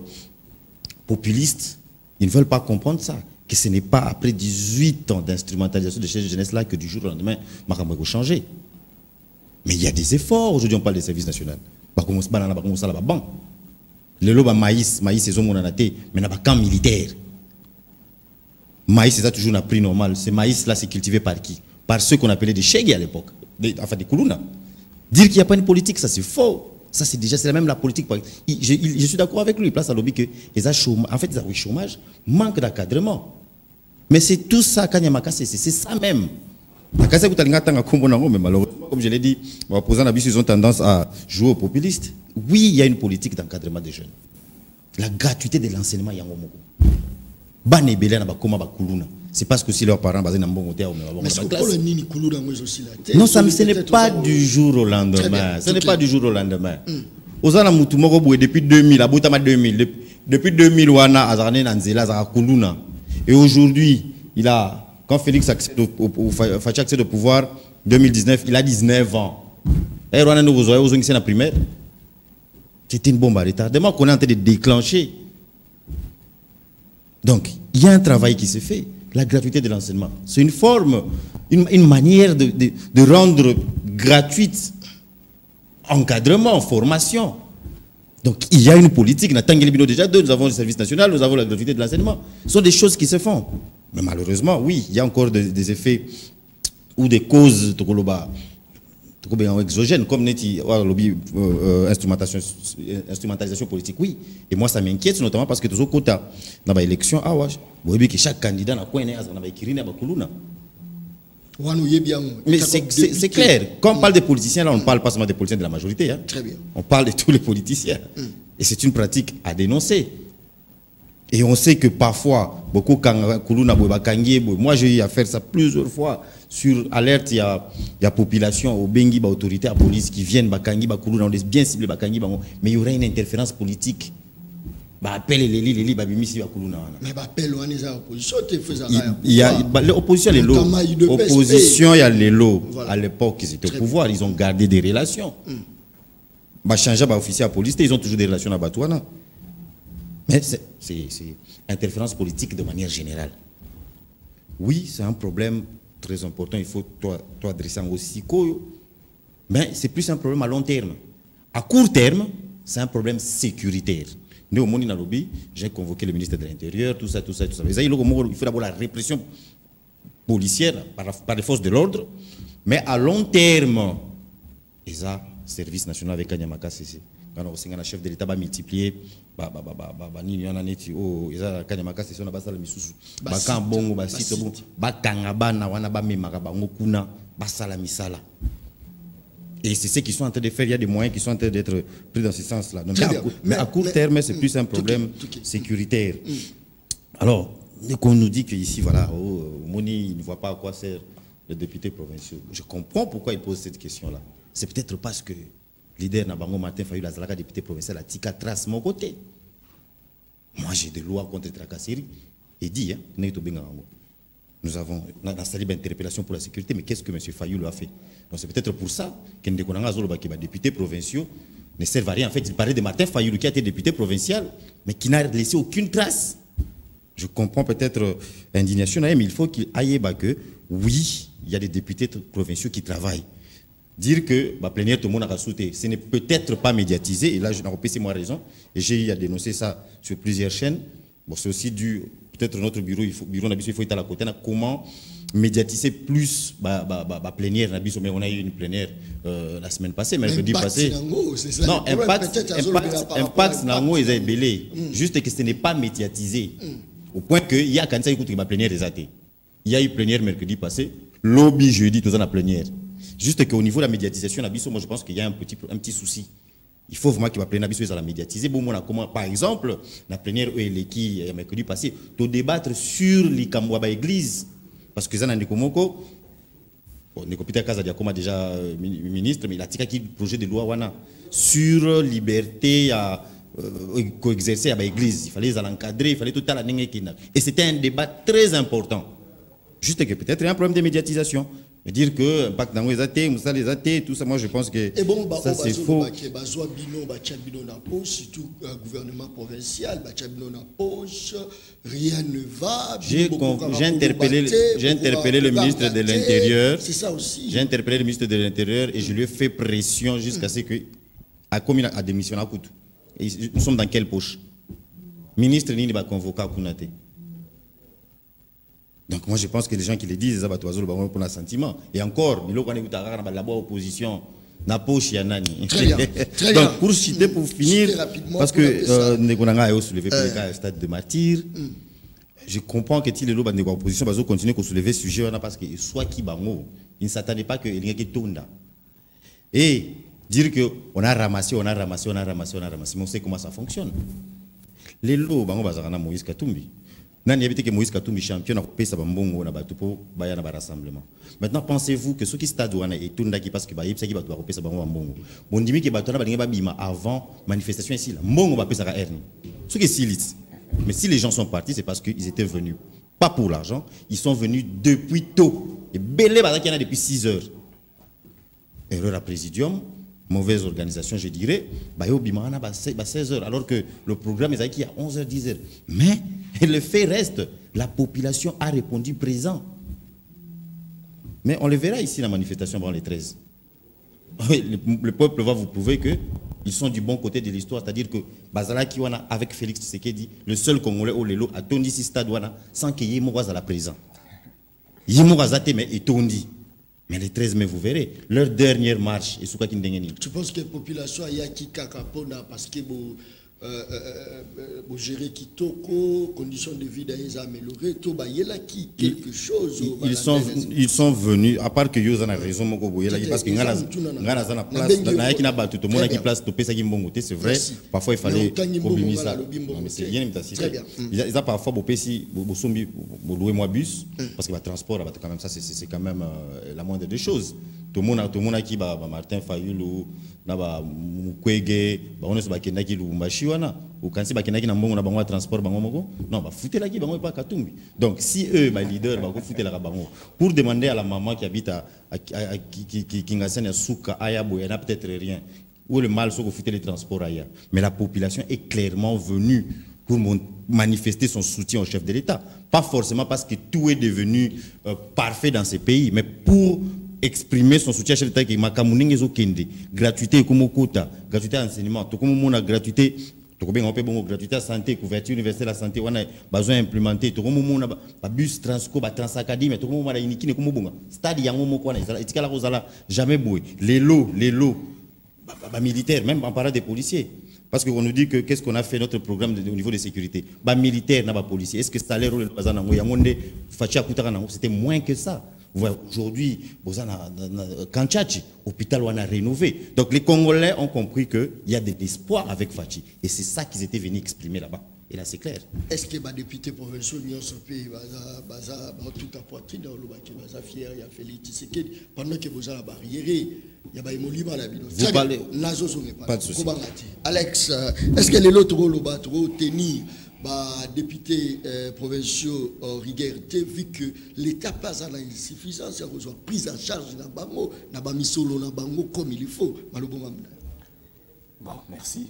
populiste, ils ne veulent pas comprendre ça. Que ce n'est pas après 18 ans d'instrumentalisation de cette jeunesse-là que du jour au lendemain, Makambo va changer. Mais il y a des efforts. Aujourd'hui, on parle des services nationaux. Le loba maïs, c'est un monanaté, mais il n'y a pas qu'un militaire. Maïs, c'est ça toujours un prix normal. Ce maïs-là, c'est cultivé par qui? Par ceux qu'on appelait des chègues à l'époque, enfin des Koulouna. Dire qu'il n'y a pas une politique, ça c'est faux. Ça c'est déjà, c'est même la politique. Je suis d'accord avec lui, il place à lobby que les en fait, les chômage, manque d'encadrement. Mais c'est tout ça, c'est ça même. Mais malheureusement, comme je l'ai dit, les opposants ils ont tendance à jouer aux populistes. Oui, il y a une politique d'encadrement des jeunes. La gratuité de l'enseignement, il y a un c'est parce que si leurs parents basés dans bon hôtel ou non, ça ce n'est pas du jour au lendemain. Ce n'est pas du jour au lendemain. Ozana Mutumoko depuis 2000, Aboutama 2000, depuis 2000 wana azarné nanzela zara kuluna. Et aujourd'hui, il a quand Félix accède au pouvoir 2019, il a 19 ans. Et Rwanda nous voyez aux la primaire. C'était une bombe à retardement qu'on est en train de déclencher. Donc, il y a un travail qui se fait. La gratuité de l'enseignement. C'est une forme, une manière de rendre gratuite encadrement, formation. Donc, il y a une politique. Déjà, nous avons le service national, nous avons la gratuité de l'enseignement. Ce sont des choses qui se font. Mais malheureusement, oui, il y a encore des effets ou des causes exogènes, comme instrumentalisation politique, oui. Et moi, ça m'inquiète, notamment parce que tous les côtés dans l'élection, chaque candidat n'a pas écrit. Mais c'est clair. Quand on parle des politiciens, là, on ne parle pas seulement des politiciens de la majorité. Hein. Très bien. On parle de tous les politiciens. Et c'est une pratique à dénoncer. Et on sait que parfois, beaucoup moi j'ai eu à faire ça plusieurs fois. Sur alerte, il y a population, au Bengi, autorité, à police qui viennent, on laisse bien cibler, mais il y aurait une interférence politique. Appelle les mais appelle l'opposition, l'opposition, il y a les lots. À l'époque, ils étaient au pouvoir, ils ont gardé des relations. bah changer bah officier à police, ils ont toujours des relations à Batouana. Mais c'est interférence politique de manière générale. Oui, c'est un problème très important, il faut toi adresser aussi. Mais c'est plus un problème à long terme. À court terme, c'est un problème sécuritaire. Nous, au Moni Nalobi, j'ai convoqué le ministre de l'Intérieur, tout ça. Il faut d'abord la répression policière par les forces de l'ordre, mais à long terme, et ça, service national avec Kanyamaka, c'est quand on a un chef de l'État va multiplier, et c'est ce qu'ils sont en train de faire. Il y a des moyens qui sont en train d'être pris dans ce sens-là. Mais à court terme, c'est plus un problème sécuritaire. Alors, dès qu'on nous dit qu'ici, voilà, Moni, il ne voit pas à quoi sert le député provincial. Je comprends pourquoi il pose cette question-là. C'est peut-être parce que le leader Nabango Martin Fayulu, la député provincial, a tika trace mon côté. Moi, j'ai des lois contre les tracasseries. Et dit, nous avons installé une interpellation pour la sécurité, mais qu'est-ce que M. Fayulu a fait? Donc c'est peut-être pour ça que les députés provinciaux ne servent à rien. En fait, il parlait de Martin Fayulu qui a été député provincial, mais qui n'a laissé aucune trace. Je comprends peut-être l'indignation, mais il faut qu'il aille que oui, il y a des députés provinciaux qui travaillent. Dire que la plénière, tout le monde a sauté, ce n'est peut-être pas médiatisé, et là, je n'ai pas moi raison, et j'ai eu à dénoncer ça sur plusieurs chaînes. Bon, c'est aussi dû, peut-être notre bureau, il faut être à la côté, comment médiatiser plus la plénière, mais on a eu une plénière la semaine passée, mercredi passé. Non, impact, ils ont belé. Juste que ce n'est pas médiatisé. Au point qu'il y a quand ça écoute la plénière des athées. Il y a eu plénière mercredi passé, lobby jeudi, tout ça la plénière. Juste qu'au niveau de la médiatisation, moi je pense qu'il y a un petit souci. Il faut vraiment qu'il va plénière à la médiatiser. Bon, par exemple, la plénière qui mercredi passé, de débattre sur les Kamwaba église. Parce que ça n'a pas Komoko, Nekopita Kaza Diakoma déjà ministre, mais il a tiré le projet de loi wana sur liberté à coexercer à l'église. Il fallait l'encadrer, il fallait tout à la n'engue. Et c'était un débat très important. Juste que peut-être il y a un problème de médiatisation. Mais dire que l'impact dans les athées, tout ça, moi je pense que ça c'est faux. Surtout le gouvernement provincial, rien ne va. J'ai interpellé le ministre de l'Intérieur. C'est ça aussi. J'ai interpellé le ministre de l'Intérieur et je lui ai fait pression jusqu'à ce que la commune a démissionné à Koutou. Nous sommes dans quelle poche? Ministre Nini va convoquer à Kounate. Donc moi je pense que les gens qui le disent, ils ont pour un sentiment. Et encore, nous avons la opposition. Très bien. Donc pour citer, pour finir, parce que nous avons soulevé le stade de martyr, je comprends que si les opposition va continuer à soulever ce sujet parce que soit qui bango, ils ne s'attendaient pas que il y ait tonda. Et dire qu'on a ramassé, mais on sait comment ça fonctionne. Les lots bango bazarana Moïse Katumbi. Nani habite que Moïse Katumbi champion a coupé sa bambongo na batupo baya na rassemblement. Maintenant pensez-vous que ceux qui stade wana et tunda qui parce que ba yipsa qui ba couper sa bambongo. Bon dimi que ba tona ba ba bima avant manifestation ici là. Mbongo ba pesa ka erni. Ce qui est silit. Mais si les gens sont partis, c'est parce qu'ils étaient venus pas pour l'argent, ils sont venus depuis tôt. Et belé ba qui en a depuis 6 heures. Erreur à présidium, mauvaise organisation, je dirais. Ba yo bima na ba 16 heures alors que le programme est qui à 11h 10h. Mais et le fait reste, la population a répondu présent. Mais on le verra ici dans la manifestation avant les 13. Le peuple va vous prouver qu'ils sont du bon côté de l'histoire. C'est-à-dire que Bazala Kiwana avec Félix Tshisekedi, le seul Congolais au Lelo a tondi si stade wana sans qu'il y ait Mouraza la présent. Yimouraza mais et tondi. Mais les 13 mai, vous verrez, leur dernière marche est sous quoi qu'ils n'engagent. Tu penses que la population a qui kakapona parce que gérer Kitoko, conditions de vie d'ailleurs améliorées, tout bah y a qui quelque chose. Ils sont venus, à part que ils ont raison, parce que ngana zana place, na qui n'a pas tout le monde qui place tout pesa qui mbongo, c'est vrai. Parfois il fallait combiner ça. Mais c'est rien ils ont parfois beau pesi, beau sombi, beau louer moi bus parce que le transport quand même ça c'est quand même la moindre des choses. Tout le monde qui va Martin Fayulu na ba Mukwege ba on se ba kendaki Lubumbashi wana ou quand si ba kendaki na mbongo na bango transport bango moko non ba foutela ki bango pas Katumbi. Donc si eux ba leader ba ko foutela ka bango pour demander à la maman qui habite à Kingasani à Souka Ayabo il n'y a peut-être rien Où est le mal sur les transports ailleurs. Mais la population est clairement venue pour manifester son soutien au chef de l'État. Pas forcément parce que tout est devenu parfait dans ces pays, mais pour exprimer son soutien au chef de l'État qui est gratuité comme quota, gratuité enseignement, tout comme on a gratuité, gratuité à santé, couverture universelle à santé, on a besoin d'implémenter, tout comme on a bus transco, transacadie, tout comme on a uniquement comme bon. Stade yango moko na etikala kozala jamais boué. Les lots militaires, même en parlant des policiers. Parce qu'on nous dit que qu'est-ce qu'on a fait notre programme au niveau de sécurité. Militaire, n'a pas policier. Est-ce que le salaire c'était moins que ça? Aujourd'hui, Kanchachi, l'hôpital, on a rénové. Donc les Congolais ont compris qu'il y a de l'espoir avec Fachi. Et c'est ça qu'ils étaient venus exprimer là-bas. Et là, c'est clair. Est-ce que les députés provinciaux de l'Union européenne tout à poitrine dans le bac, fier, il y a Félix Tshisekedi, pendant que vous avez la barrière, il y a des émoluments à la ville. Vous parlez. Pas de souci. Alex, est-ce que les autres vont tenir les députés provinciaux regardent vu que l'État passe à l'insuffisance, il y a prise en charge dans Bango, comme il faut. Bon, merci.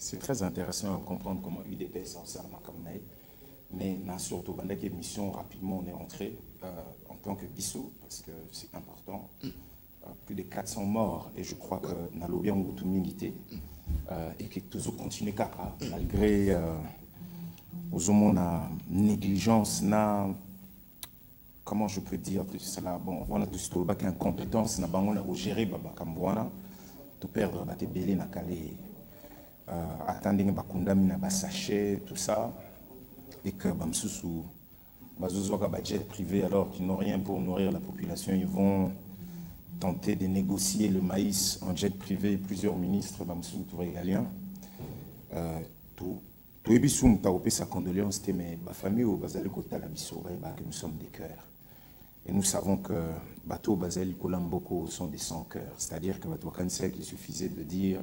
C'est très intéressant de comprendre comment UDPS s'en sert comme ça. Mais surtout, pendant que mission rapidement, on est entré en tant que Bissou, parce que c'est important. Plus de 400 morts, et je crois que nous avons bien beaucoup de milité, et que toujours continuer malgré la négligence, comment je peux dire cela, bon, on a tout ce qui est incompétence, on a géré tout perdre, on a belé, on a calé. Attendez que bakundami na basaché tout ça et que bamsusu bazozoka budget privé alors qu'ils n'ont rien pour nourrir la population, ils vont tenter de négocier le maïs en jet privé. Plusieurs ministres bamsusu tout régalien tout ebisu mutaopé sa condoléance mais ma famille au bazali kota la biso que nous sommes des cœurs et nous savons que bateau bazali kolamboko sont des sans cœurs, c'est-à-dire que bateau cancel il suffisait de dire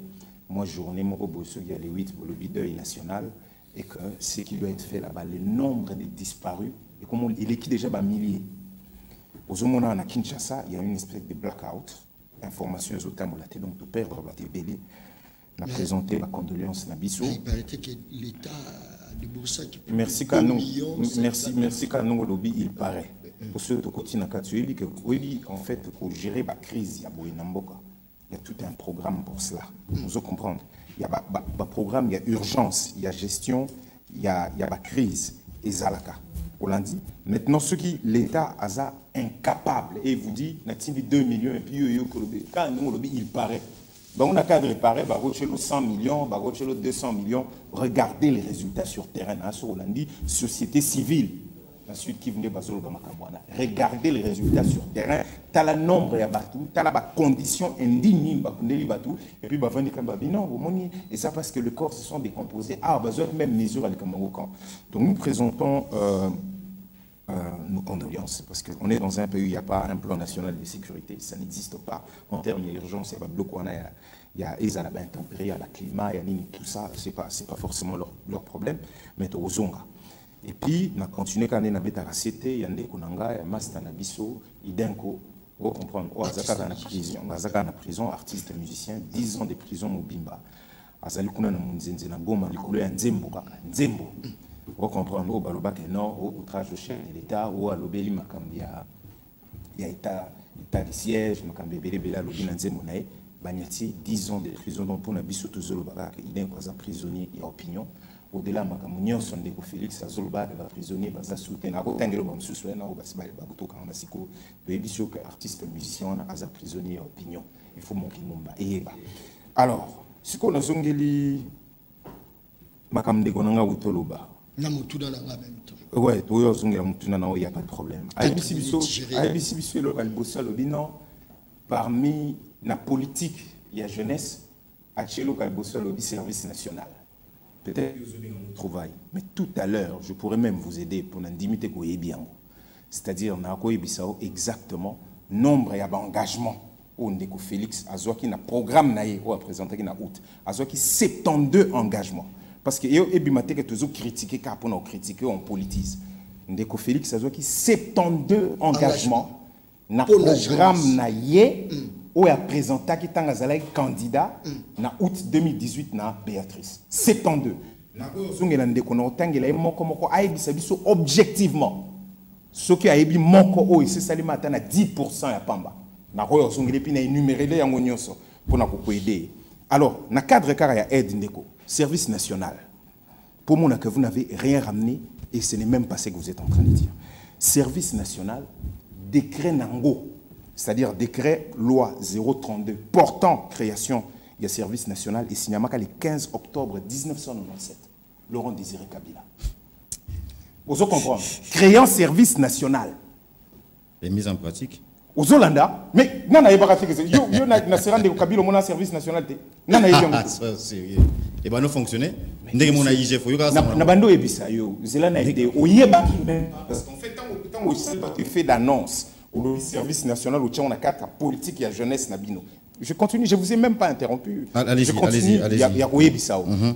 moi, journée, il y a les 8 pour le deuil national, et que ce qui doit être fait là-bas, le nombre de disparus, et comment il est qui déjà milliers. Aux moments à Kinshasa, il y a une espèce de blackout, information aux autres, donc tout perdre, va te belé, on a présenté ma condoléance à Bissou. Il paraît que l'État de Boursa qui peut. Merci qu'à nous, lobby, il paraît. Pour ceux qui continuent à Katsueli, que oui, en fait, pour gérer la crise, il y a Boinamboka. Il y a tout un programme pour cela. Vous comprenez. Il y a un programme, il y a urgence, il y a gestion, il y a la crise. Et Zalaka. On l'a dit. Maintenant, ce qui l'État a incapable, et vous dit, on a 2 millions, et puis quand nous, il paraît. On a qu'à réparer, 100 millions, 200 millions. Regardez les résultats sur terrain. On l'a dit, société civile. Ensuite, qui venait regardez les résultats sur terrain. Tu as le nombre de bateaux, tu as la condition indigne, et puis non, et ça parce que le corps se sont décomposés. Même mesure avec donc nous présentons nos condoléances parce qu'on est dans un pays où il n'y a pas un plan national de sécurité, ça n'existe pas. En termes d'urgence, il y a les intempéries, il y a le climat, il y a tout ça, c'est pas forcément leur problème, mais aux Zonga. Et puis, on a continué quand on a été à la cité, il y a des Kunanga, il y a Master Nabiso, Idenko, vous comprenez, on a en prison, artiste, musicien, 10 ans de prison au Bimba. Azali kuna na munzenze na goma likolo ya nzembo kaka nzembo. Vous comprenez, au balobake non, au outrage au chef de l'État, ou à l'obéli makambi ya état de siège, makambi belebela lobi na nzembo nae, banyati 10 ans de prison donc pour na biso tozolo bakaka Idenko za prisonnier et opinion. Au-delà de Makamounion, son déco Félix Azolba, les prisonniers, les soutiens, les prisonniers, les artistes, musiciens, les prisonniers, opinion. Il faut manquer mon bas. Alors, ce qu'on a zongeli, Makam de Gonanga ou Toloba. Namoutuna dans la même temps. Ouais, il n'y a pas de problème. Aïbisi, parmi la politique, il y a jeunesse, Achelo Kalbossa, le service national. Peut-être que vous avez un travail, mais tout à l'heure, je pourrais même vous aider pour n'indimiter qu'on est bien. C'est-à-dire, on a exactement nombre et engagement. On a Félix, qui a programme qui a présenté en août, qui 72 engagements. Parce que il que toujours critiqué car pour nous critiquer on politise. On a Félix, qui 72 engagements. Na programme où a présenté qui tanga zalai candidat na août 2018 na Béatrice 72 na ko zongela ndeko na otangela moko aibisa biso objectivement ce qui a ébi moko o ise salima atana 10% ya pamba na ko zongela puis na énumérer les yango nyonso pour na ko aider. Alors na cadre kara ya aide ndeko service national pour moi que vous n'avez rien ramené et ce n'est même pas ce que vous êtes en train de dire. Service national décret nango, c'est-à-dire décret loi 032 portant création du service national et signé le 15 octobre 1997. Laurent Désiré Kabila. Vous comprenez? Créant service national. Et mise en pratique. Aux Hollanda, mais non, il n'y a pas de Kabila au service national. Non, il y a pas sérieux. Et bien, nous fonctionnons. Nous avons un IGF. Nous avons parce qu'en fait, tant que tu fais d'annonce au service national, où tu as carte politique et jeunesse Nabino. Je continue, je ne vous ai même pas interrompu. Allez-y, il y a Bissau. Bon,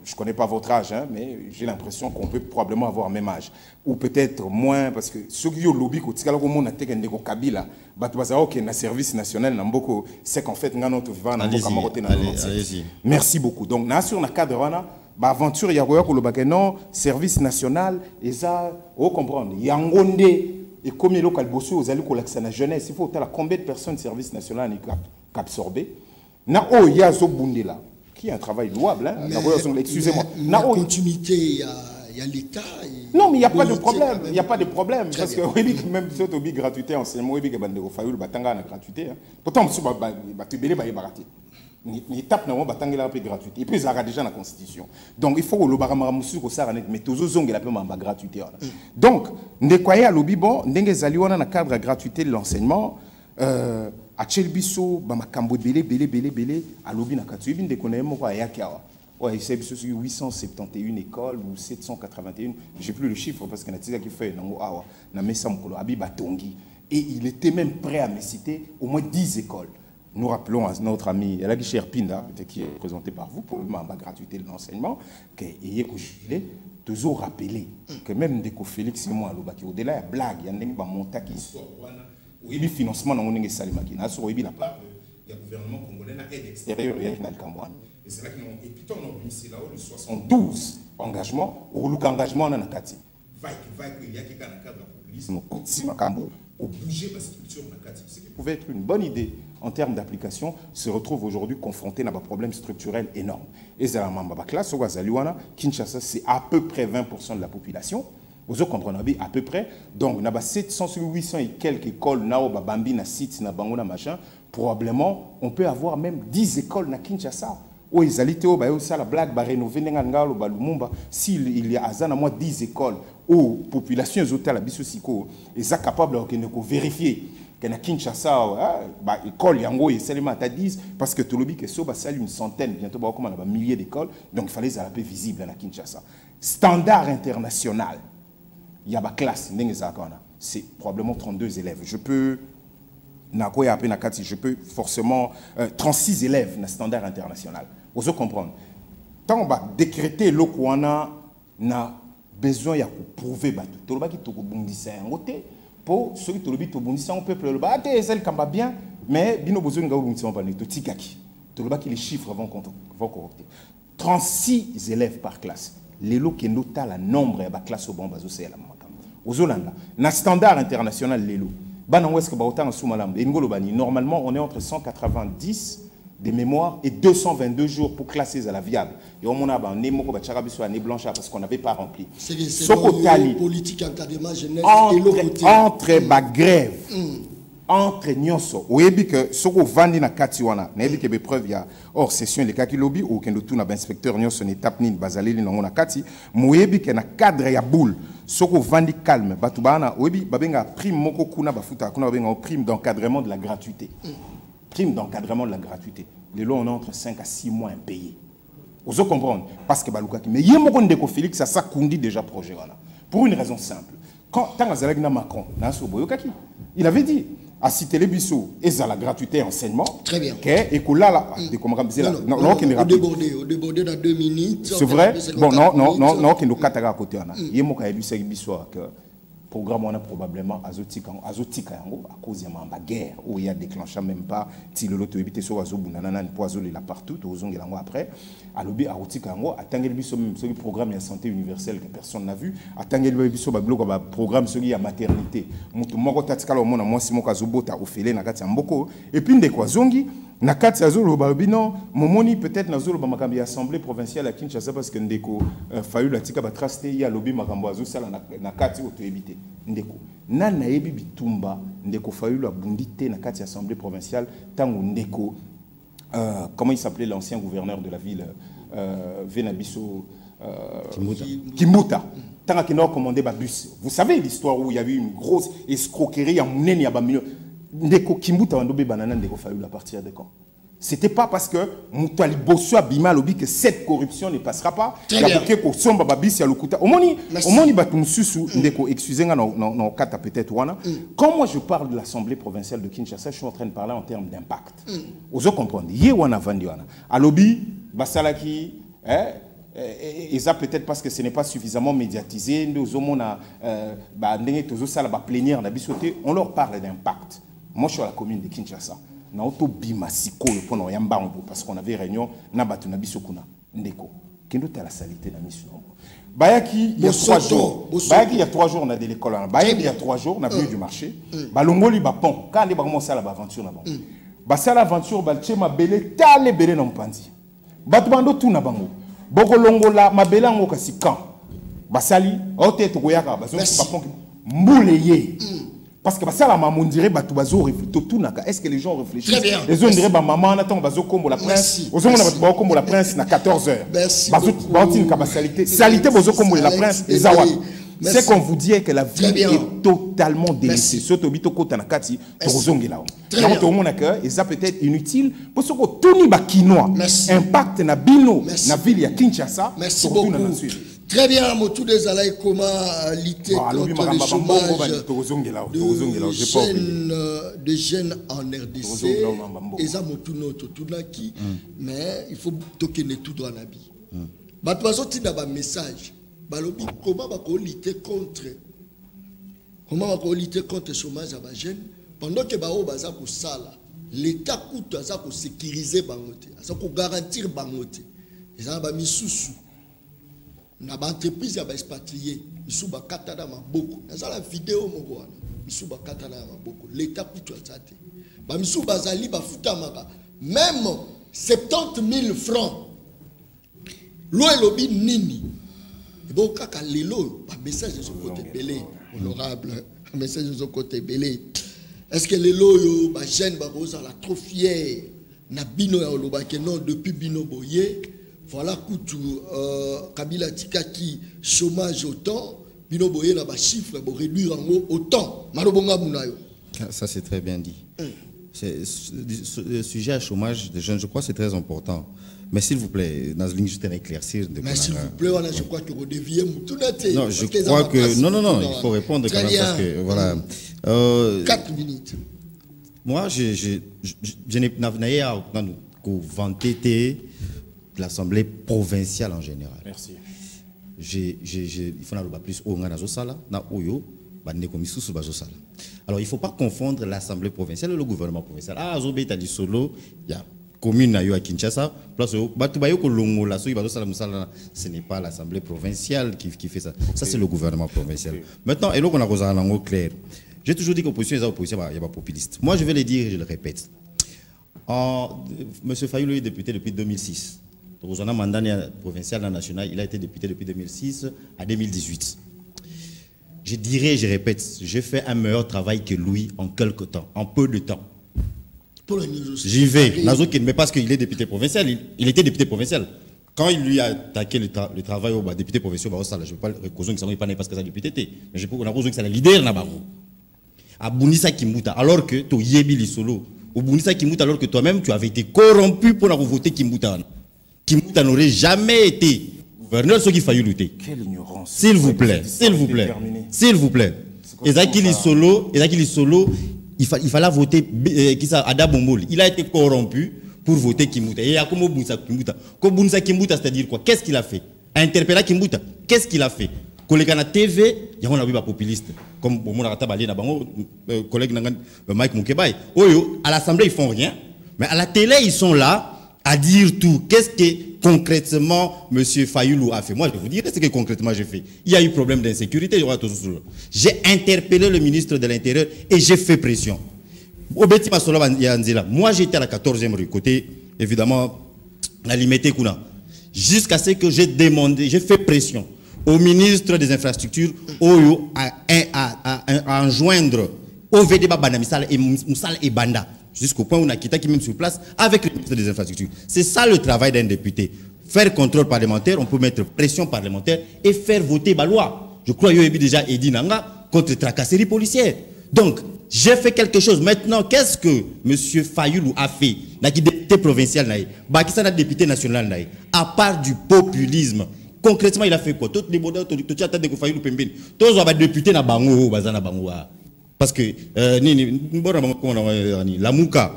je ne connais pas votre âge, hein, mais j'ai l'impression qu'on peut probablement avoir le même âge. Ou peut-être moins, parce que ceux qui ont lobby, quand ils ont Kabila, le service national, c'est qu'en fait, nous avons allez-y. Merci beaucoup. Donc, sur le cadre, l'aventure, il y a un service national, et ça, vous comprenez, il y a un et comme les locaux bossent, vous allez collecter la jeunesse. Il faut combien de personnes service national absorbé. Il y a Zobundela, qui est un travail louable. Hein? Excusez-moi. La continuité, il y a l'État. Non, mais il n'y a pas de problème. Il n'y a pas de problème. Parce que même si tu as gratuité, enseignement, il y a une gratuité. Pourtant, tu as ni tape na batangela pe gratuité et puis ça a déjà la constitution donc il faut le baramamusu ko sara net mais toujours zongela pe mamba gratuité donc ndekwaya lobi bon ndenge zali wana na cadre gratuité de l'enseignement a chelbiso ba makambo belé a lobi na katubi ndeko na yemo kwa yaki awa ouais c'est 871 écoles ou 781 j'ai plus le chiffre parce que na tika qui fait nango awa na mesa mukolo abiba tongi et il était même prêt à me citer au moins 10 écoles. Nous rappelons à notre ami Elagi Sherpinda, qui est présenté par vous pour la gratuité de l'enseignement, qu'il est toujours rappelé que même dès que Félix et moi, au-delà de la blague, il y a un montant qui sort. Il y a un financement dans le Salima qui n'a pas la part du gouvernement congolais à l'aide extérieure et c'est là qu'ils ont épiton c'est là où 72 engagements, ou l'engagement dans la Kati. Il y a quelqu'un dans le cadre de la populisme, au budget de la structure de la Kati. Ce qui pouvait être une bonne idée en termes d'application, se retrouve aujourd'hui confronté à un problème structurel énorme. Et c'est la classe, Kinshasa, c'est à peu près 20% de la population. Vous comprenez à peu près. Donc, on a 700 sur 800 et quelques écoles, Bambi, na site, na Bango, na machin. Probablement, on peut avoir même 10 écoles na Kinshasa. Où ils allaient la blague, rénover Lumumba. S'il y a à moins 10 écoles, où la population est la bisosiko, ils sont capables de vérifier. Que na Kinshasa école yango et seulement à 10 parce que tout le monde que ça sali une centaine bientôt comme on a milliers d'écoles donc il fallait ça peu visible à Kinshasa standard international il y a ba classe c'est probablement 32 élèves je peux je peux forcément 36 élèves dans standard international vous comprendre tant on va décréter le kwana na besoin ya prouver tout le monde qui to bondisa ngote pour ceux qui te le disent, on peut le battre, c'est le bien, mais bino besoin de gagner pas tout tikaki. Tout le bas qui les chiffres vont correcter. 36 élèves par classe. Les lots qui notent la nombre de classes au bon bazo c'est la makam. Aux Hollanda, na standard international les lots. Bana ouest que ba autant sous malam. Normalement on est entre 190 de mémoire et 222 jours pour classer à la viable. Et on a un émo ko tcharabi sur année blanche parce qu'on n'avait pas rempli. C'est le politique encadrement jeunesse et l'autre entre ba grève. Entre nyonso. Oyebi que soko vandi na kati wana. Na yebi ke be preuve ya hors session les kaki lobby ou kendo tout na inspecteur nyonso ne tape ni bazaleli na ngona kati. Moyebi ke na cadre ya boule. Soko vandi calme. Batu bana oyebi babenga prime moko kuna bafuta kuna babenga prime d'encadrement de la gratuité. Prime d'encadrement de la gratuité. Les lots, on a entre 5 à 6 mois impayés. Vous comprenez? Parce que Balukaki. Mais il y a un peu Félix, ça conduit déjà le projet. Pour une raison simple. Quand Macron, il avait dit à citer les bisous et à la gratuité enseignement. Très bien. Et que là, au débordé dans 2 minutes. C'est vrai? Bon, non, qui nous catara à côté. Il y a un peu de programme on a probablement azotika yango à cause de la guerre où il y a déclenché même pas tilolo to éviter so azo bunana ni poizo la partout to zongi lango après alobi azotika yango atangeli biso même ce programme de santé universelle que personne n'a vu atangeli biso ba bloc ba programme ce ya maternité mutu moko tatikala mona mwasi moko azobota ofele na kati ya mboko et puis ndeko azongi na kati ya zolo babino momoni peut-être na zolo ba makambi assemblée provinciale à Kinshasa parce que ndeko fayu la tika ba traste ya lobi makambo azo sala na kati auto éviter ndeko nana yebi bitumba ndeko fayu la bundité na kati ya assemblée provinciale tango ndeko comment il s'appelait l'ancien gouverneur de la ville Venabiso Kimbuta tant qu'il n'a commandé ba bus. Vous savez l'histoire où il y a eu une grosse escroquerie à Mouneni à Bamilio. Ndeko Kimbuta wandobe banana ndeko fayu la partir de quand? C'était pas parce que Moutali Bosso Bima lobi que cette corruption ne passera pas. Il y a beaucoup ko somba babisi ya lokuta. Omoni batum susu ndeko excusez-moi non kata peut-être wana. Quand moi je parle de l'Assemblée provinciale de Kinshasa, je suis en train de parler en termes d'impact. Vous comprenez? Yé wana vandi wana. Alobi basalaki et ça peut-être parce que ce n'est pas suffisamment médiatisé. Nous on a plénière on leur parle d'impact. Moi je suis à la commune de Kinshasa. Na auto bimasiko pour no yambango parce qu'on avait réunion na batu na bisokuna ndeko. Kendo ta la salité na mission. Bayaki il y a 3 jours. Bayaki il y a 3 jours on a de l'école. Bayaki il y a 3 jours on a vu du marché. Balongoli ba pont. Quand les ba commencer la aventure na bon. Ba sala aventure ba tchema belé tale belé na mpanzi. Batu bando tout na bango. Boko longola mabela ngo kasi kan. Basali ote to koyaka bazo ba pont mbuleye. Parce que ça la maman dirait bah tout bazo tout naka. Est-ce que les gens réfléchissent? Les gens diraient bah maman on attend bazo comme la prince. Aux hommes on a comme la prince na 14h. Bazo bazo une capacité. Salité bazo comme la prince et zawad. C'est qu'on vous dit que la vie est totalement délaissée. Surtout bito kota na kati tozongi là. Donc tout le monde a que et ça peut être inutile parce que tout ni ba kinois impact na bino na ville ya Kinshasa. Merci beaucoup. Très bien, Motou des Alaï, comment lutter contre le chômage de jeunes en RDC. Et ça, Motou notre tout qui, mais il faut toquer tout dans la vie. Bah, tu as un message. Comment on va lutter contre le chômage à jeunes pendant que bah ça pour ça l'État coûte ça pour sécuriser bangote, ça pour garantir bangote. Et ça va mis sous. Na ba entreprise ya ba expatrié isu ba katana maboko na la vidéo moko wana isu ba katana maboko l'état kutu atsate ba misu bazali ba futamaka même 70 000 francs lo elobi nini et bon kaka lelo ba message de son côté belé honorable message de son côté belé est-ce que lelo yo ba jeune ba boza la trop fier na bino ya oloba que non depuis bino boye. Voilà, Kabila Tikaki, chômage autant, Bino Boye là bas chiffre pour réduire en haut autant. Ça c'est très bien dit. Le sujet à chômage des jeunes, je crois que c'est très important. Mais s'il vous plaît, Nazling, je t'ai éclaircir. Mais s'il vous plaît, je crois que vous deviez tout noter. Non, je crois que non, il faut répondre quand même parce que voilà. 4 minutes. Moi, je n'ai pas vanté l'Assemblée provinciale en général. Merci. Il faut pas plus alors il ne faut pas confondre l'Assemblée provinciale et le gouvernement provincial. Ah, Zobé t'a dit solo, il y a commune à Kinshasa, ce n'est pas l'Assemblée provinciale qui fait ça. Ça c'est le gouvernement provincial. Maintenant, et là on a un mot clair. J'ai toujours dit qu'opposition, il y a pas populiste. Moi je vais le dire et je le répète. Monsieur Fayou est député depuis 2006. Dans un mandat provincial et national, il a été député depuis 2006 à 2018. Je dirais, je répète, j'ai fait un meilleur travail que lui en quelque temps, en peu de temps. J'y vais. Mais parce qu'il est député provincial, il était député provincial. Quand il lui a attaqué le travail au député provincial, je ne veux pas causer que ça n'est pas parce que c'est député, mais je peux causer que c'est le leader là-bas. À Bounissa Kimbuta, alors que tu es Yébili Solo, au Bounissa Kimbuta, alors que toi-même tu avais été corrompu pour voter Kimbuta. Kimbuta n'aurait jamais été gouverneur, ce qu'il fallait lutter. Quelle ignorance. S'il vous plaît, s'il vous plaît, s'il vous plaît. Ezakili Solo, il fallait voter Ada Bomboli. Il a été corrompu pour voter Kimbuta. Et il y a comme Bounissa Kimbuta. Comme Bounissa Kimbuta, c'est-à-dire quoi? Qu'est-ce qu'il a fait? Interpeller Kimbuta. Qu'est-ce qu'il a fait? Collègue na TV, il y a un populiste. Comme mon Ratabali, collègue Mike Moukebay. À l'Assemblée, ils font rien. Mais à la télé, ils sont là à dire tout. Qu'est-ce que concrètement M. Fayoulou a fait? Moi, je vais vous dire ce que concrètement j'ai fait. Il y a eu problème d'insécurité. J'ai interpellé le ministre de l'Intérieur et j'ai fait pression. Moi, j'étais à la 14e rue, côté, évidemment, la limité Kuna. Jusqu'à ce que j'ai demandé, j'ai fait pression au ministre des Infrastructures à enjoindre OVD Banamisal et Moussal et Banda, jusqu'au point où on a quitté qui même sur place avec le ministre des Infrastructures. C'est ça le travail d'un député. Faire contrôle parlementaire, on peut mettre pression parlementaire et faire voter la loi. Je crois qu'il y a déjà Edi Nanga contre tracasserie policière. Donc, j'ai fait quelque chose. Maintenant, qu'est-ce que M. Fayoulou a fait? N'a député provincial, n'a député national, à part du populisme. Concrètement, il a fait quoi? Toutes les modèles, tu as de Fayoulou Pembeni. Tous les députés na bango, bazana bango. Parce que la Mouka,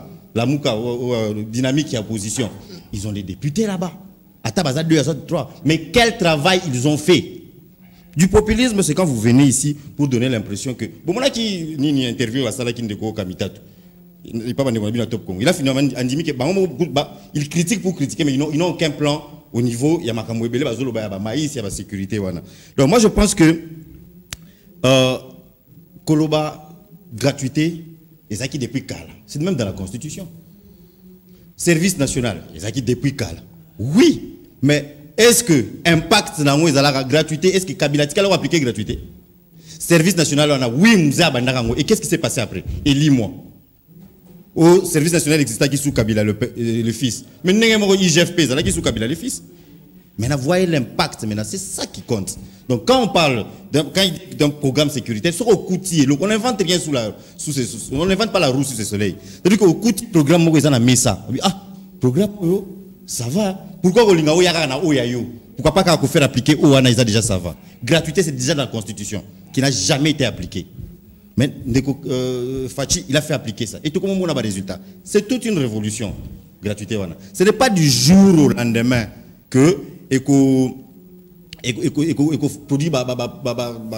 dynamique et opposition, ils ont des députés là-bas. À Tabaza 2 à 3. Mais quel travail ils ont fait? Du populisme, c'est quand vous venez ici pour donner l'impression que bon, moi qui ni interview à Salah Kindeko Kamitatou, il pas top Congo. Il a finalement dit que il critique pour critiquer, mais ils n'ont aucun plan au niveau. Il y a Makambo Ebele, Bazolo, Maïs, il y a la sécurité. Donc moi je pense que Koloba gratuité, les acquis depuis Kala. C'est même dans la Constitution. Service national, les acquis depuis Kala. Oui, mais est-ce que impact dans la gratuité, est-ce que Kabila Tika a appliqué gratuité? Service national, on a oui, Mouza Bandarango. Et qu'est-ce qui s'est passé après? Et lis-moi. Au service national existait qui sous Kabila le fils. Mais il y a IGFP, ça qui sous Kabila le fils. Maintenant, voyez l'impact, maintenant, c'est ça qui compte. Donc, quand on parle d'un programme sécuritaire, sur au coûtier, on n'invente rien on n'invente pas la roue sous le soleil. C'est-à-dire qu'au coûtier, programme, on a mis ça. Ah, programme, ça va. Pourquoi pourquoi pas qu'on faire appliquer Ouanaïsa déjà ça va. Gratuité, c'est déjà dans la Constitution, qui n'a jamais été appliquée. Mais Fachi, il a fait appliquer ça. Et tout comment on a des résultats. C'est toute une révolution. Gratuité, ce n'est pas du jour au lendemain que produit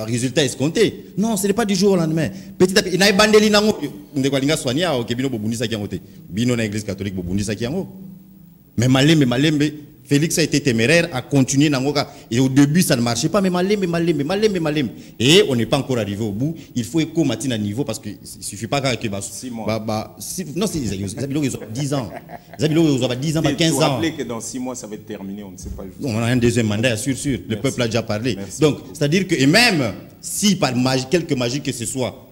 résultat escompté. Non, ce n'est pas du jour au lendemain. Petit à petit, il y a bandeli nango, on doit soigner au Kebino Bobundisa qui a voté. Bino na Église catholique Bobundisa qui a voté. Mais Malembe, Félix a été téméraire à continuer Nangoka. Et au début, ça ne marchait pas. Mais Malembe. Et on n'est pas encore arrivé au bout. Il faut éco matin à niveau parce qu'il ne suffit pas que 6 mois. Non, c'est 10 ans. Ils ont 10 ans, 15 ans. Vous rappelez que dans 6 mois, ça va être terminé. On ne sait pas. On a un deuxième mandat, sûr. Le peuple a déjà parlé. Merci. Donc, c'est-à-dire que, et même si par quelque magie que ce soit,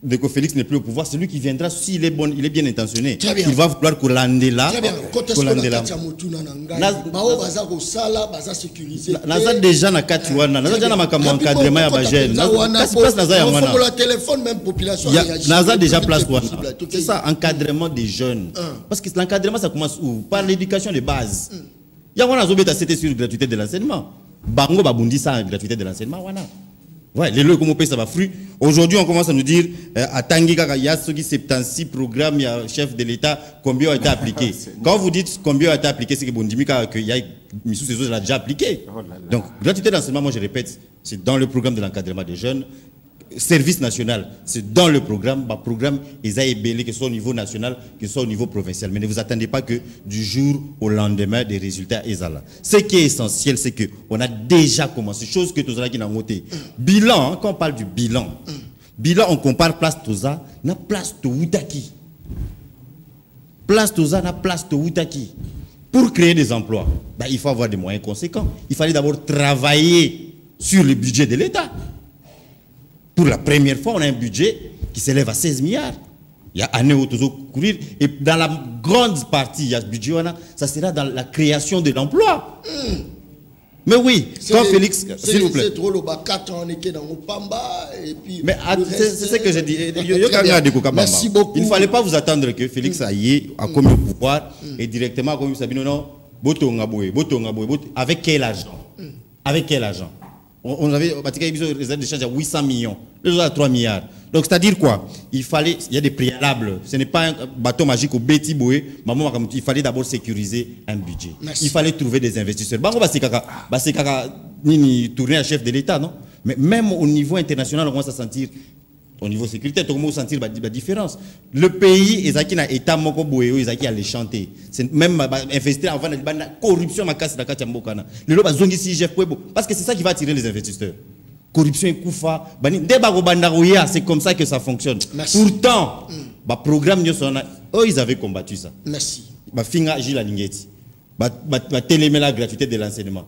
dès que Félix n'est plus au pouvoir, c'est lui qui viendra, s'il est bon, il est bien intentionné. Il va vouloir collander là. Naza déjà na katiwana, naza déjà na makambo encadrement ya bagène. Place naza ya wana. Naza déjà place wana. C'est ça, encadrement des jeunes. Parce que l'encadrement ça commence où? Par l'éducation de base. Ya wana zobeta c'était sur gratuité de l'enseignement. Bango babundi ça gratuité de l'enseignement wana. Ouais, les lois comme on paye ça va fruit. Aujourd'hui, on commence à nous dire à Tanguy il y a 76 programmes, il y a chef de l'État, combien a été appliqué. Quand vous dites combien a été appliqué, c'est que Bondimika qu'il y a Missou ces autres déjà appliqué. Donc, gratuité d'enseignement, moi je répète, c'est dans le programme de l'encadrement des jeunes. Service national, c'est dans le programme. Le programme, ils ont ébélé, que ce soit au niveau national, que ce soit au niveau provincial. Mais ne vous attendez pas que du jour au lendemain, des résultats sont là. Ce qui est essentiel, c'est qu'on a déjà commencé. Chose que Toza qui n'a noté. Bilan, quand on parle du bilan, on compare place Toza, na place Toutaki. Place Toza, na place Toutaki. Pour créer des emplois, il faut avoir des moyens conséquents. Il fallait d'abord travailler sur le budget de l'État. Pour la première fois, on a un budget qui s'élève à 16 milliards. Il y a année où courir. Et dans la grande partie, il y a ce budget, ça sera dans la création de l'emploi. Mais oui, quand Félix, s'il vous plaît. C'est trop le bas 4 ans, on était dans Opamba. Mais c'est ce que j'ai dit. Merci beaucoup. Il ne fallait pas vous attendre que Félix aille à commis au pouvoir et directement à commis Sabino, non, avec quel argent? Avec quel argent? On avait pratiqué des réserves d'échange à 800 millions, les autres à 3 milliards. Donc, c'est-à-dire quoi? Il y a des préalables. Ce n'est pas un bateau magique au Betty Boué. Il fallait d'abord sécuriser un budget. Merci. Il fallait trouver des investisseurs. ni tourner à chef de l'État, non? Mais même au niveau international, on commence à sentir, au niveau sécuritaire, on commence à sentir la différence. Le pays, ils ont un État moko boyo, ils ont les chanter. C'est même investir avant la corruption, ma casse la mbokana. Le loba zongi si chef parce que c'est ça qui va attirer les investisseurs. Corruption et koufa, c'est comme ça que ça fonctionne. Merci. Pourtant, programme ils avaient combattu ça. Merci. Finga Gila Lingeti. Télémé la gratuité de l'enseignement.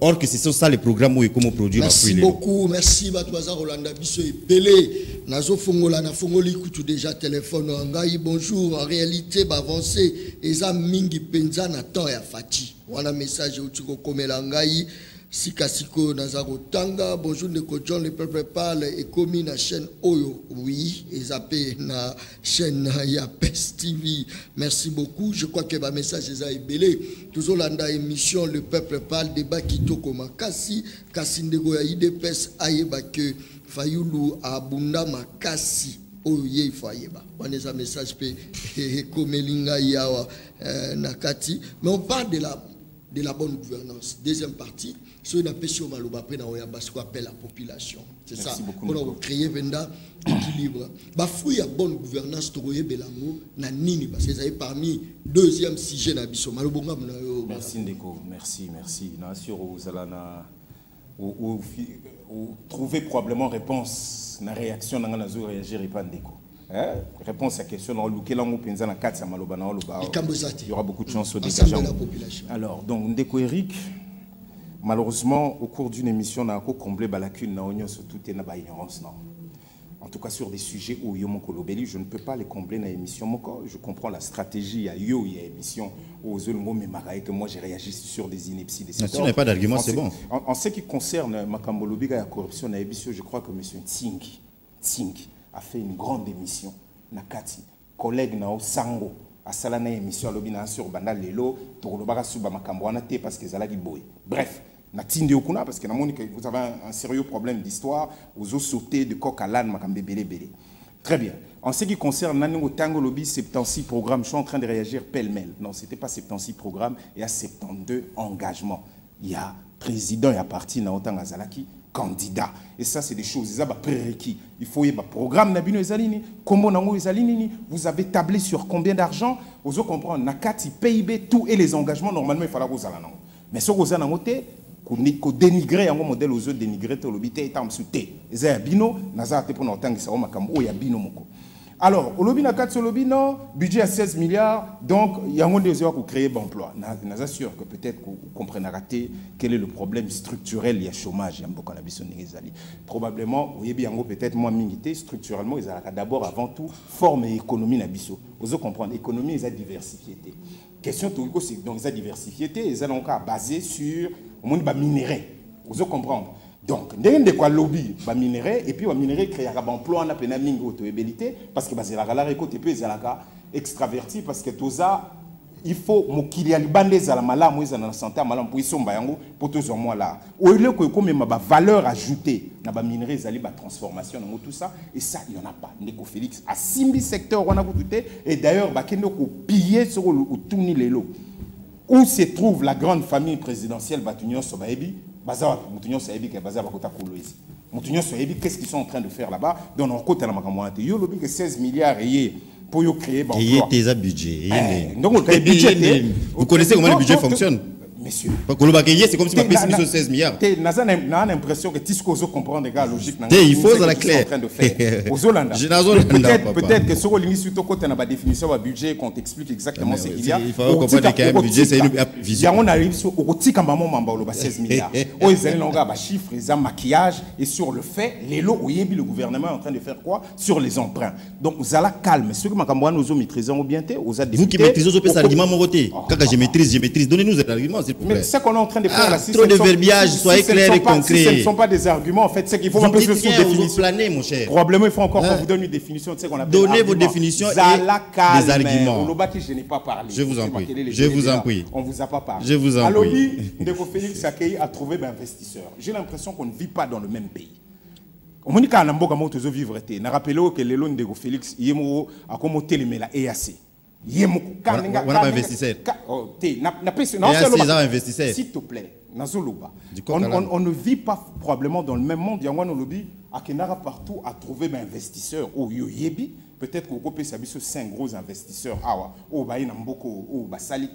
Or que c'est ça les programmes où ils comment produire. Merci beaucoup, merci Batouaza Rolanda Bisso et Pelé. Nazo Fongola na Fongoli Koutou déjà téléphone Angaï bonjour. En réalité, avancé Eza Mingi Penza na temps ya Fati. Wana message Utiko Komelangaï. Sikasiko Nazaro Tanga, bonjour Neko John, le peuple parle et commis na chaîne Oyo, oui, et zappé na chaîne Yapes TV. Merci beaucoup. Je crois que ma message est belé. Toujours l'anda émission, le peuple parle, débat qui toko makasi, Kassindego ya IDPS ayeba que Fayoulou abunda makasi. Oh ye fayeba. On a un message pe komelinga yawa nakati. Mais on parle de la bonne gouvernance. Deuxième partie. Ce qu'on appelle sur Maloba, après, ce qu'on appelle la population. C'est ça. On a créé un équilibre. Il y a bonne gouvernance, parce que c'est parmi deuxième sujet. Merci Ndeko, merci. Vous trouvez probablement réponse, la réaction, réagir et pas Ndeko. Réponse à la question, il y aura beaucoup de chances au dégagement. Alors, donc Ndeko Eric. Malheureusement, au cours d'une émission, on a comblé la lacune, surtout ignorance. En tout cas, sur des sujets où je ne peux pas les combler dans l'émission. Je comprends la stratégie, il y a émission où que moi j'ai réagi sur des inepties. Si on n'a pas d'argument, c'est bon. En ce qui concerne Makambolobi et la corruption, je crois que M. Tsing a fait une grande émission. Nakati, collègue Nao Sango. À Salana émission à l'obina sur Banda Lelo, Torolobara Suba Makambouana T parce que Zalagi Boy. Bref, Natinde Okuna parce que vous avez un sérieux problème d'histoire, aux os sautés de coq à l'âne, Makambe Bélé Bélé. Très bien. En ce qui concerne Naningo Tango Lobby, 76 programmes, je suis en train de réagir pêle-mêle. Non, ce n'était pas 76 programmes, il y a 72 engagements. Il y a président, il y a parti, Naotang Azalaki. Candidat. Et ça, c'est des choses, c'est prérequis. Il faut y avoir un programme, vous avez tablé sur combien d'argent, vous allez comprendre, Nakati, PIB, tout et les engagements, normalement, il faut que vous allez. Mais ce que vous avez qu'on dénigrer un modèle aux autres, dénigrer tout le bité, et tamsouté. Et ça, bino, nazar te pour nous entendre, ça va m'acambo, il y a bino moko. Alors, au lobby, Nakati, au lobby, non, budget à 16 milliards, donc il y a un des heures pour créer l'emploi. Je suis sûr que peut-être que vous comprenez quel est le problème structurel, il y a chômage, il y a beaucoup de probablement, vous voyez peut-être moins milité, structurellement, ils ont d'abord, avant tout, forme et économie nabiso. Vous comprenez, l'économie, ils ont diversifié. Question tout c'est donc ils ont diversifié, ils ont encore basé sur le monde minerai. Vous comprenez. Donc, il y a lobby, minerai, et puis le minerai crée un emploi, on a une auto-ébélité, parce que la récolte est extraverti, parce que tout ça, il faut qu'il y ait la malade, la santé, pour tout ce là. Au lieu que comme ma valeur ajoutée, dans la minerai, la transformation, tout ça, et ça, il n'y en a pas. Ndeko Félix, à 6 secteurs, on a tout et d'ailleurs, il y a pillé sur le tourni les lots. Où se trouve la grande famille présidentielle Batunion Sobaebi? Qu'est-ce qu'ils sont en train de faire là-bas? Donc, on côté la makamouante. Il y a que 16 milliards pour créer. Et il y a des budgets. Donc, le budget. Vous connaissez comment le budget fonctionne? Messieurs. C'est comme si on payait plus de 16 milliards. On a l'impression que tout ce qu'on comprend des gars logique. Il faut ça la claire. Peut-être que sur le surtout quand on a la définition du budget, qu'on t'explique exactement ce qu'il y a. Il faut comprendre qu'un budget, c'est une vision. On arrive sur au petit camamon mambalo 16 milliards. Oh, ils ont un chiffre, ils ont maquillage et sur le fait, les lots, le gouvernement est en train de faire quoi? Sur les emprunts. Donc, vous allez calme. Ceux qui nous maîtrisent au bien, vous qui maîtrisez aux arguments, mon côté. Quand je maîtrise. Donnez-nous des arguments. Mais ce qu'on est en train de faire là, trop de verbiage, soyez clair et concret. Si ce ne sont pas des arguments, en fait, c'est qu'il faut un peu se définir. Mon cher. Probablement, il faut encore qu'on vous donne une définition. Donnez vos définitions et des arguments. Je n'ai pas parlé. Je vous en prie. Je vous en prie. On ne vous a pas parlé. Je vous en prie. Alors, Ndeko Félix a trouvé un investisseur. J'ai l'impression qu'on ne vit pas dans le même pays. On m'a dit qu'à Namboka Motozo vivre. Je rappelle que les lois de Ndeko Félix, il y a comme la EAC. On a investisseur. S'il te plaît, On ne vit pas probablement dans le même monde. Il y a un lobby à partout à trouver des investisseurs au Yoyebi. Peut-être qu'au Copé Sabiso, 5 gros investisseurs. Au Baï Namboko, au Basalik,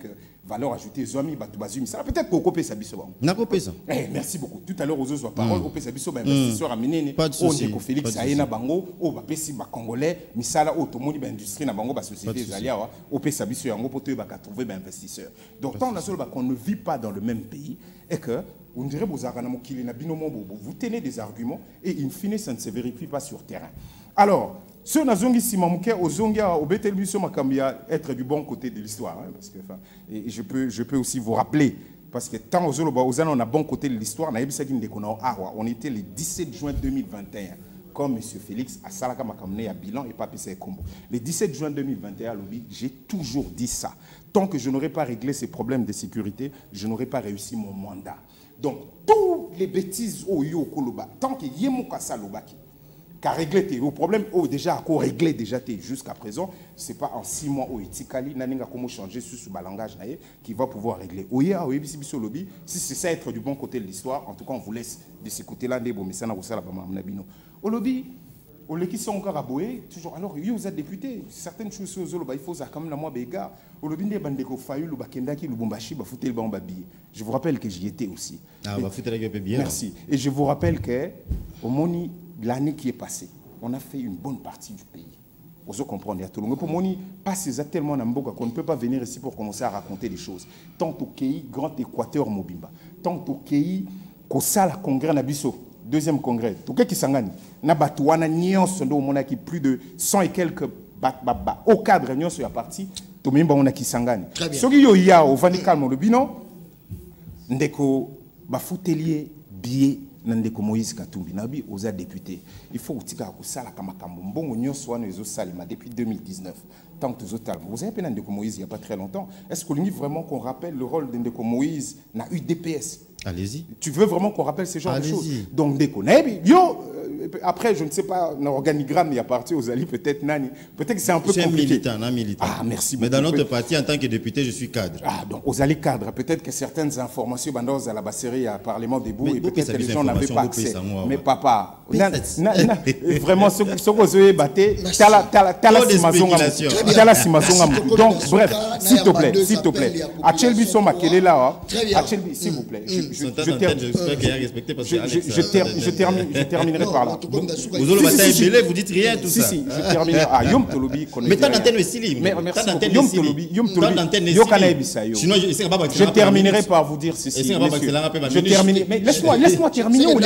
valeur ajoutée, Zomi, Batubazumi. Peut-être qu'au Copé Sabiso. Merci beaucoup. Tout à l'heure, aux autres paroles, au Copé Sabiso, investisseurs à Ménéné. Pas de souci. Au Félix, Aïna Bango, au Bapesi, Congolais, Misala, au Tomoni, l'industrie, na Bango, société Zalia, au Copé Sabiso, Yango, pour trouver des investisseurs. Donc, tant qu'on ne vit pas dans le même pays, et que, on dirait que vous tenez des arguments et in fine, ça ne se vérifie pas sur terrain. Alors, ce Nazongi Simamouke, au Zongia, au Betelbiso Makambia, être du bon côté de l'histoire. Hein, parce que, et je peux aussi vous rappeler, parce que tant aux Zoloba, on a bon côté de l'histoire, on était le 17 juin 2021, comme M. Félix à Salaka Makamne à Bilan et Papi Combo. Le 17 juin 2021, j'ai toujours dit ça. Tant que je n'aurais pas réglé ces problèmes de sécurité, je n'aurais pas réussi mon mandat. Donc, toutes les bêtises au yo koloba, tant que yemuka salobaki, qu'a réglé tes problèmes, déjà à réglé déjà jusqu'à présent, c'est pas en 6 mois au etikali naninga comment changer sur ce langage qui va pouvoir régler. Oya oyebisi biso lobby, si c'est ça être du bon côté de l'histoire, en tout cas on vous laisse de ce côté-là des bon messana osala ba mnabino. Au lobby au qui sont encore aboués, toujours alors vous êtes député, certaines choses sur Zolo il faut ça comme la moi bega au lobby des bandeko fayu le bakendaki le bombashi ba fouter le bambabi. Je vous rappelle que j'y étais aussi. Ah va foutre la bien. Merci. Et je vous rappelle que au moni l'année qui est passée, on a fait une bonne partie du pays. Vous comprenez à tout le monde. Pour moni passe tellement n'amboka qu'on ne peut pas venir ici pour commencer à raconter des choses. Tant au pays grand Équateur Mobimba, tant au pays qu'au sala congrès nabiso. Deuxième congrès, tout qui s'engage, Nabatouana Nyons, on a plus de 100 et quelques au cadre Nyons sur la partie, tout le monde a qui s'engage. Ce qui y a au Vanical, le bilan, ndeko bafoutelier billet ndeko Moïse Katumbi nabi aux députés. Il faut que vous sala kamakambo mbongo Nyons wana ezo salima depuis 2019. Tant que vous avez peine ndeko Moïse il n'y a pas très longtemps. Est-ce qu'on dit vraiment qu'on rappelle le rôle de ndeko Moïse na UDPS? Allez-y. Tu veux vraiment qu'on rappelle ces genres de choses? Donc, yo, après, je ne sais pas, l'organigramme, il y a parti aux alliés, peut-être Nani. Peut-être que c'est un peu compliqué. Un militant. Ah, merci beaucoup. Mais dans notre parti, en tant que député, je suis cadre. Ah, donc aux alliés cadres, peut-être que certaines informations, à la basserie, à Parlement debout, et peut-être que les gens n'avaient pas accès. Mais papa, vraiment, ce que vous avez battu, t'as la simazonga. Donc, bref, s'il te plaît. Achelbi Soma, quel est là? Achelbi, s'il vous plaît. Je terminerai par là. Vous dites rien, tout ça. Si, je terminerai. Ah, Yom Tolobi. Mais t'as l'antenne aussi, Yom Tolobi. Je terminerai par vous dire ceci. Je termine. Mais laisse-moi terminer. Vous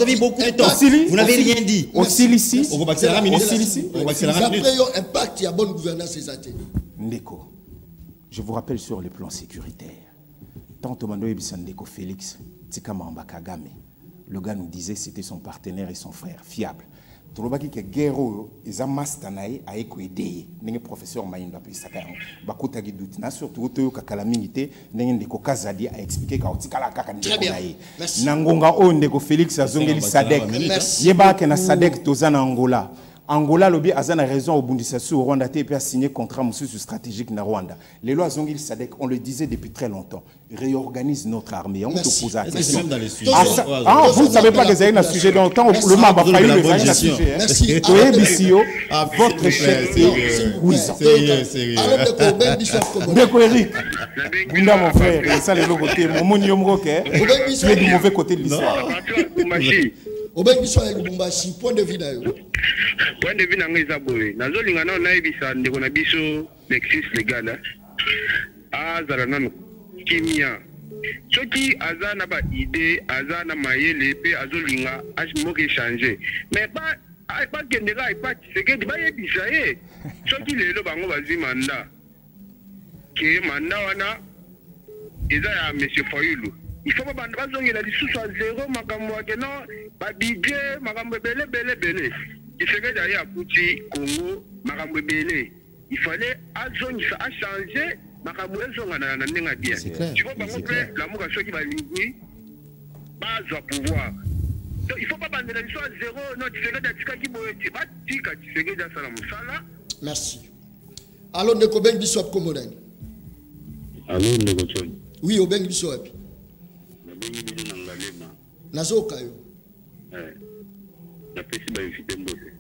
avez beaucoup de temps. Vous n'avez rien dit. Aussi ici. Impact, il y a bonne gouvernance ces athées. Ndeko, je vous rappelle sur le plan sécuritaire. Tant Tomando Ebisandeko Félix, Tikamamba Kagame, le gars nous disait que c'était son partenaire et son frère, fiable. Tolobaki ke guerre eza mastanae a ekoedeye ndenge professeur Mayinda pe sakaya bakuta giduti na surtout to kakala mingité ndenge ndeko Kazadi a expliqué ka otikala kaka ndeko nae nangonga o ndeko Félix azongeli Sadek yeba ke na Sadek tozana Angola. Angola lobi azana raison au Bundissasu au Rwanda et puis a signé contrat monsieur stratégique na Rwanda. Les lois Zongil Sadek, on le disait depuis très longtemps, réorganise notre armée. On te pose la question. Même dans les sujets. Vous ne savez pas que vous avez un sujet dans le temps le m'a pas fallu le vrai sujet. Merci. Votre chef est Ouizan. Ndeko Eric. Bunda mon frère, ça les logotés, mon monium roquet. Tu es du mauvais côté de l'histoire. Obek biso ya Lubumbashi, point de vue na yo. Point de vue na ngai zaboye. Nazolinga na naibisa ndeko na biso Lexis Legala. Azala nanu kimia. Soki azana ba idée, azana mayele pe azolinga moke changer. Mais pas kendeka pas c'est que ba yebisa ye. Soki lelo bango bazi manda. Ke manda wana eza ya monsieur Fayulu. Il faut pas que la dissous soit zéro, ma budget, belé. Il fait que d'ailleurs, Pouti, Congo, Belé. Il fallait à changer, bien. Tu vois, par exemple, l'amour à ceux qui va l'ingui, pas à pouvoir. Donc, il ne faut pas bander la dissous à zéro, non, tu fais que merci. Alors, Nekoben Bishop Komodani. Alors, Nekoben. Oui, au bengi biso wapi. Na bengi biso na ngalema. Nazoka yo. Na pesi ba invité mbote.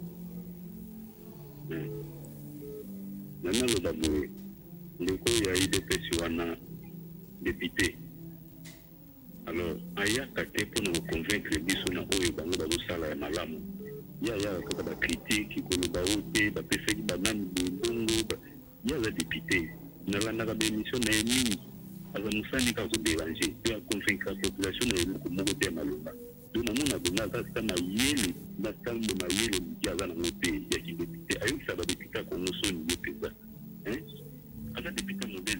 Na nalo ba boye. Ndeko ya IDPS wana député. Alors, aya kate pour nous convaincre biso na oyo bango ba sala ya malamu. Ya kaka ba critique ko ba ote ba pese ba nani bongo ya la député. Na la ba émission na emi. Aza musani ka ko déranger. Ya convaincre la population na ko mo te malonga. Donc na mona na ça na yele na calme na yele ya za na mote ya ki député. Ayo ça ba député ko no so ni pesa. Ada député modèle.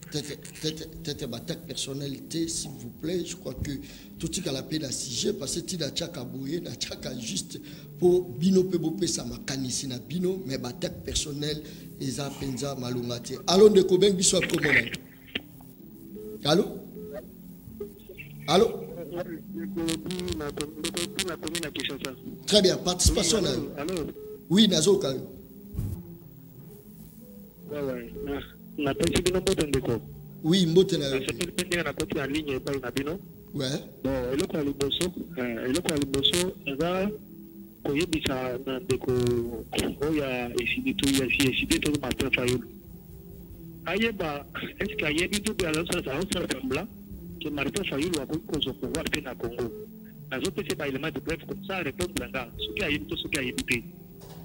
Peut-être ma personnalité, s'il vous plaît. Je crois que tout ce qu'il a appelé la CIG, parce que tu as tchaka boué, na tchaka juste pour bino pebope ça m'a canissé na bino, mais ma tête personnelle, ils a penza malungati. Allô, de Koben Bissou Komona. Allô? Allô? Très bien, participation. Oui, Nazoka. Na pesi bino mbote ndeko. Oui, mbote na yo. Sepeli pendinga na koti ya ligne epai na bino. Ouais. Bon, eloko ya liboso eza koyebisa na ndeko oya esidi tu ya si esidi to Martin Fayulu. Ayeba, est-ce que ayebi tu bien ça sembla que Martin Fayulu a cause au pouvoir na Congo. Nazo pesi ba élément de preuve comme ça répondre langa. Ce qui ayebi to ce qui ayebi te.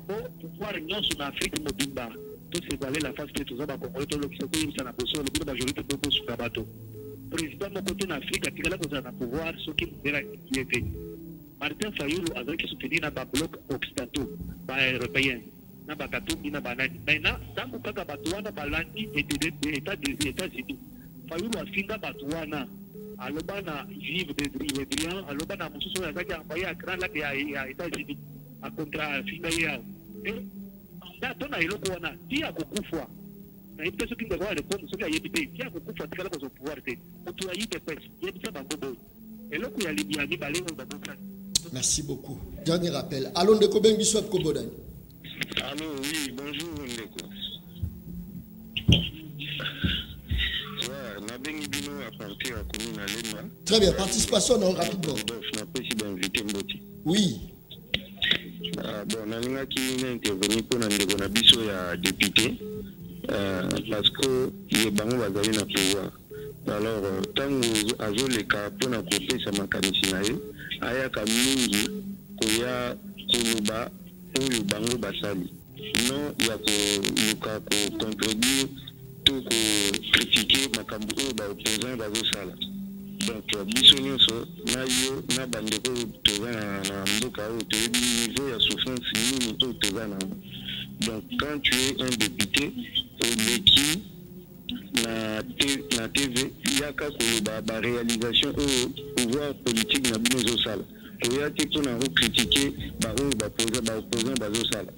Pour pouvoir nyonso na Afrique mobimba. Tout c'est valer la face que tout ça va Congolais tout l'Occident ça n'a pas besoin le majorité de beaucoup sur bateau. Président mon côté en Afrique a tiré la cause à pouvoir ce qui nous qui était. Martin Fayulu a qui soutenir na ba bloc occidentaux, ba européens, na ba katou na banani. Maintenant, dans le cas batouana balandi et des États-Unis. Fayulu a finga batouana alobana vivre des brillants, alobana mususu ya zaki envoyé à grand lac ya États-Unis à contrat finga ya. Tona iloko wana tia kokufwa na ipesa soki ngwa répondre soki ayebite tia kokufwa tikala ko pouvoir te otu ayipe pesa yebisa bangobo eloko ya libya ni balengo babonsa. Merci beaucoup. Dernier rappel. Allô Ndeko Bengi Swap Kobodan. Allô, oui, bonjour Ndeko. Na bengi bino à partir à commune à Lema. Très bien, participation non rapidement. Na pesi d'inviter Mboti. Oui. Bon, nalinga qui intervenir pour ndeko na biso ya député parce que il est bango bazali na pouvoir. Alors tango azoleka pona kopesa makanisi na ye ayaka mingi koya koloba oyo bango basali non ya koluka ko contribuer to ko critiquer makambo oyo ba opposant bazosala. Donc biso nyonso na yo na bandeko toza na mboka oyo toyebi niveau ya souffrance nini oyo toza na. Donc quand tu es un député oleki na TV yaka koloba ba réalisation oyo pouvoir politique na bino ezosala oya te mpona kocritiquer ba oyo opposant bazosala.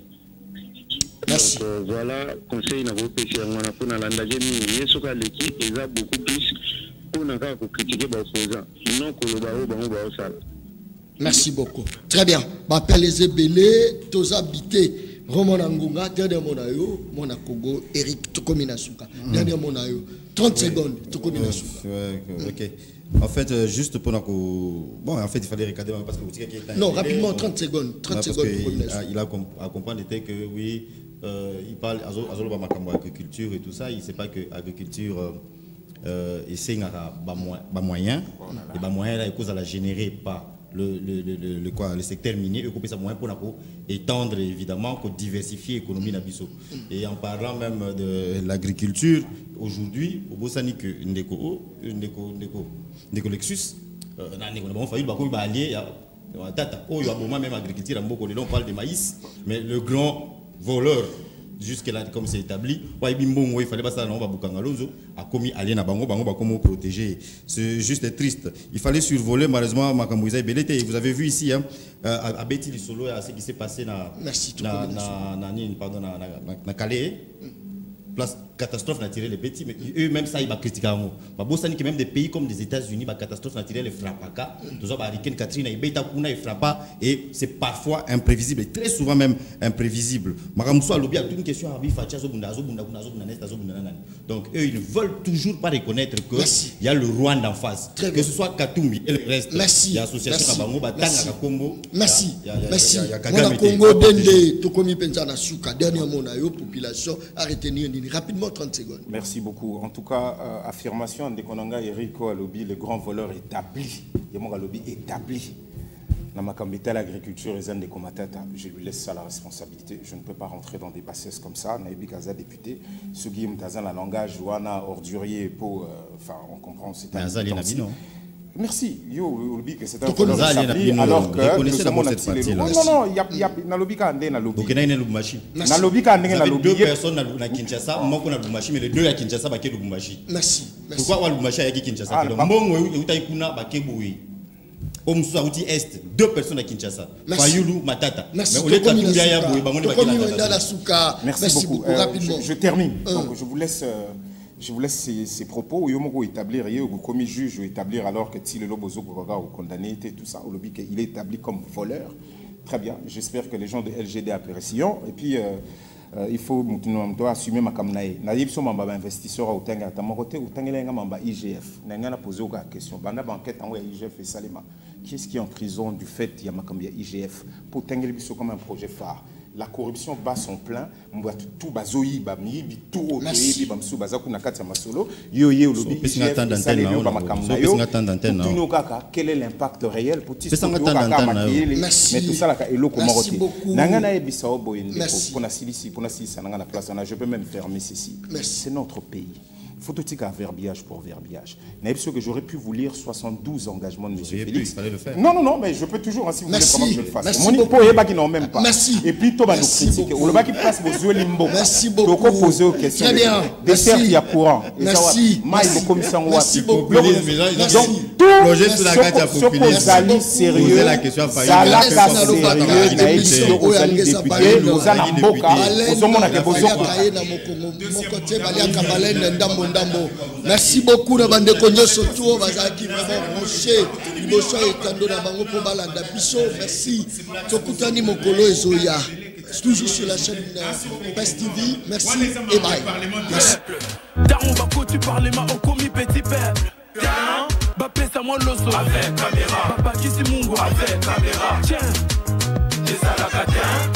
Merci. Donc voilà conseil na kopesi yango wana mpona landage mingi ye soki aleki eza beaucoup plus mpona kaka kocritiquer baopposant non koloba oyo bango baosala. Merci beaucoup. Très bien. M'appelle les Ebélé, tous habités. Romana Ngunga, dernier monayo, Mona Kogo, Eric Tokominasuka. Dernier monayo. 30 secondes, Tokominasuka. Ok. En fait, juste pour bon, en fait, il fallait regarder parce que vous dites qu'il est. Non, rapidement, 30 secondes. 30 secondes. Il a comprendre que oui, il parle à Makambo agriculture et tout ça. Il ne sait pas que agriculture essaie de moyens. Et les moyens là, ils la générer par le secteur minier, et ça moyen pour étendre évidemment, pour diversifier l'économie nabiso. Et en parlant même de l'agriculture, aujourd'hui, au Bossani que Ndeko Lexus, on parle de maïs, mais le grand voleur jusque là comme c'est établi il fallait pas ça on va Bukangalonzo a commis alien à bango comment protéger. C'est juste triste. Il fallait survoler malheureusement Makamouiza Belete. Vous avez vu ici à Betty Lisolo ce qui s'est passé na Calais place catastrophe naturelle les petits mais eux-mêmes ça ils va critiquer en bah bon ça ni que même des pays comme les États-Unis bah catastrophe naturelle les frappe pas tous ça bah hurricane Katrina il beta kuna il frappe pas et c'est parfois imprévisible et très souvent même imprévisible maramuso lobby a une question à bifacha zo bunda nesta zo bunda nani donc eux ils ne veulent toujours pas reconnaître que il y a le Rwanda en face que ce soit Katumbi et le reste il y a association à bango ba tanga Congo merci mon Congo dende to komi penza na suka dernièrement na yo population a retenir rapidement 30 secondes. Merci beaucoup. En tout cas, affirmation de Konanga Eriko Alobi, le grand voleur établi. Yamon Alobi établi. Namakambita l'agriculture et de Komatata. Je lui laisse ça la responsabilité. Je ne peux pas rentrer dans des bassesses comme ça. Naïbi Kaza député. Sugi Mtazan la langage, Joana ordurier pour. Enfin, on comprend. C'est un. Merci. Yo, que c'est un voleur établi. Alors que nous sommes cette partie. Non, il y a Nalobi Kandé, Nalobi. Donc il y a une Lubumbashi. Nalobi Kandé, Nalobi. Deux personnes à Kinshasa, moi qu'on a Lubumbashi, mais les deux à Kinshasa, bah Lubumbashi. Merci. Pourquoi Lubumbashi à Kinshasa? Donc bon, Utaikuna, bah Keboui. Omsou Aouti Est, deux personnes à Kinshasa. Fayulu, Matata. Merci. Mais au lieu merci beaucoup. Rapidement. Je termine. Donc je vous laisse. Je vous laisse ces propos. Yomogo établir, commis juge établir alors que si le Lobozo Gogaga ou condamné tout ça, il est établi comme voleur. Très bien. J'espère que les gens de LGD apprécient. Et puis il faut assumer ma kamnae. Naïb so mamba investisseur au tanga tamarote au tangelenga mamba IGF. Nanga posé la question. Banda banquette en IGF et Salema. Qui est-ce qui est en prison du fait qu'il y a makambia IGF pour Tangelibiso comme un projet phare? La corruption bat son plein. Tout bazoï bami tout otoyi bamsu bazaku nakati masolo yoye olobi quel est l'impact réel pour mais tout ça la eloko maroté nangana ebisa oboyende pour na silisi nangana place je peux même fermer ceci. C'est notre pays. Faut-il un verbiage pour verbiage. N'est-ce que j'aurais pu vous lire 72 engagements de M. Félix. Non, mais je peux toujours, si vous voulez comment je le fasse. Mon niveau est qui n'ont même pas. Merci. Et puis, tout va nous critiquer. Ou le bas qui passe vos yeux limbo. Merci beaucoup. Donc, poser aux questions. Très bien. Dessert, il y a courant. Merci. Merci beaucoup. Donc, tout ce que Zali sérieux, Zalaka sérieux, Ozali député, Ozana Mboka, Ozomona Kebozoka. Merci beaucoup na bande konyo surtout bazaki vraiment branché liboso etando na bango po balanda biso. Merci tokutani mokolo ezoya toujours sur la chaîne PES TV. Merci et bye. Daron Bako tu parles ma au commis petit peuple. Bapé ça moi l'osso avec caméra. Papa qui c'est Mungo avec caméra. Tiens les alacatins.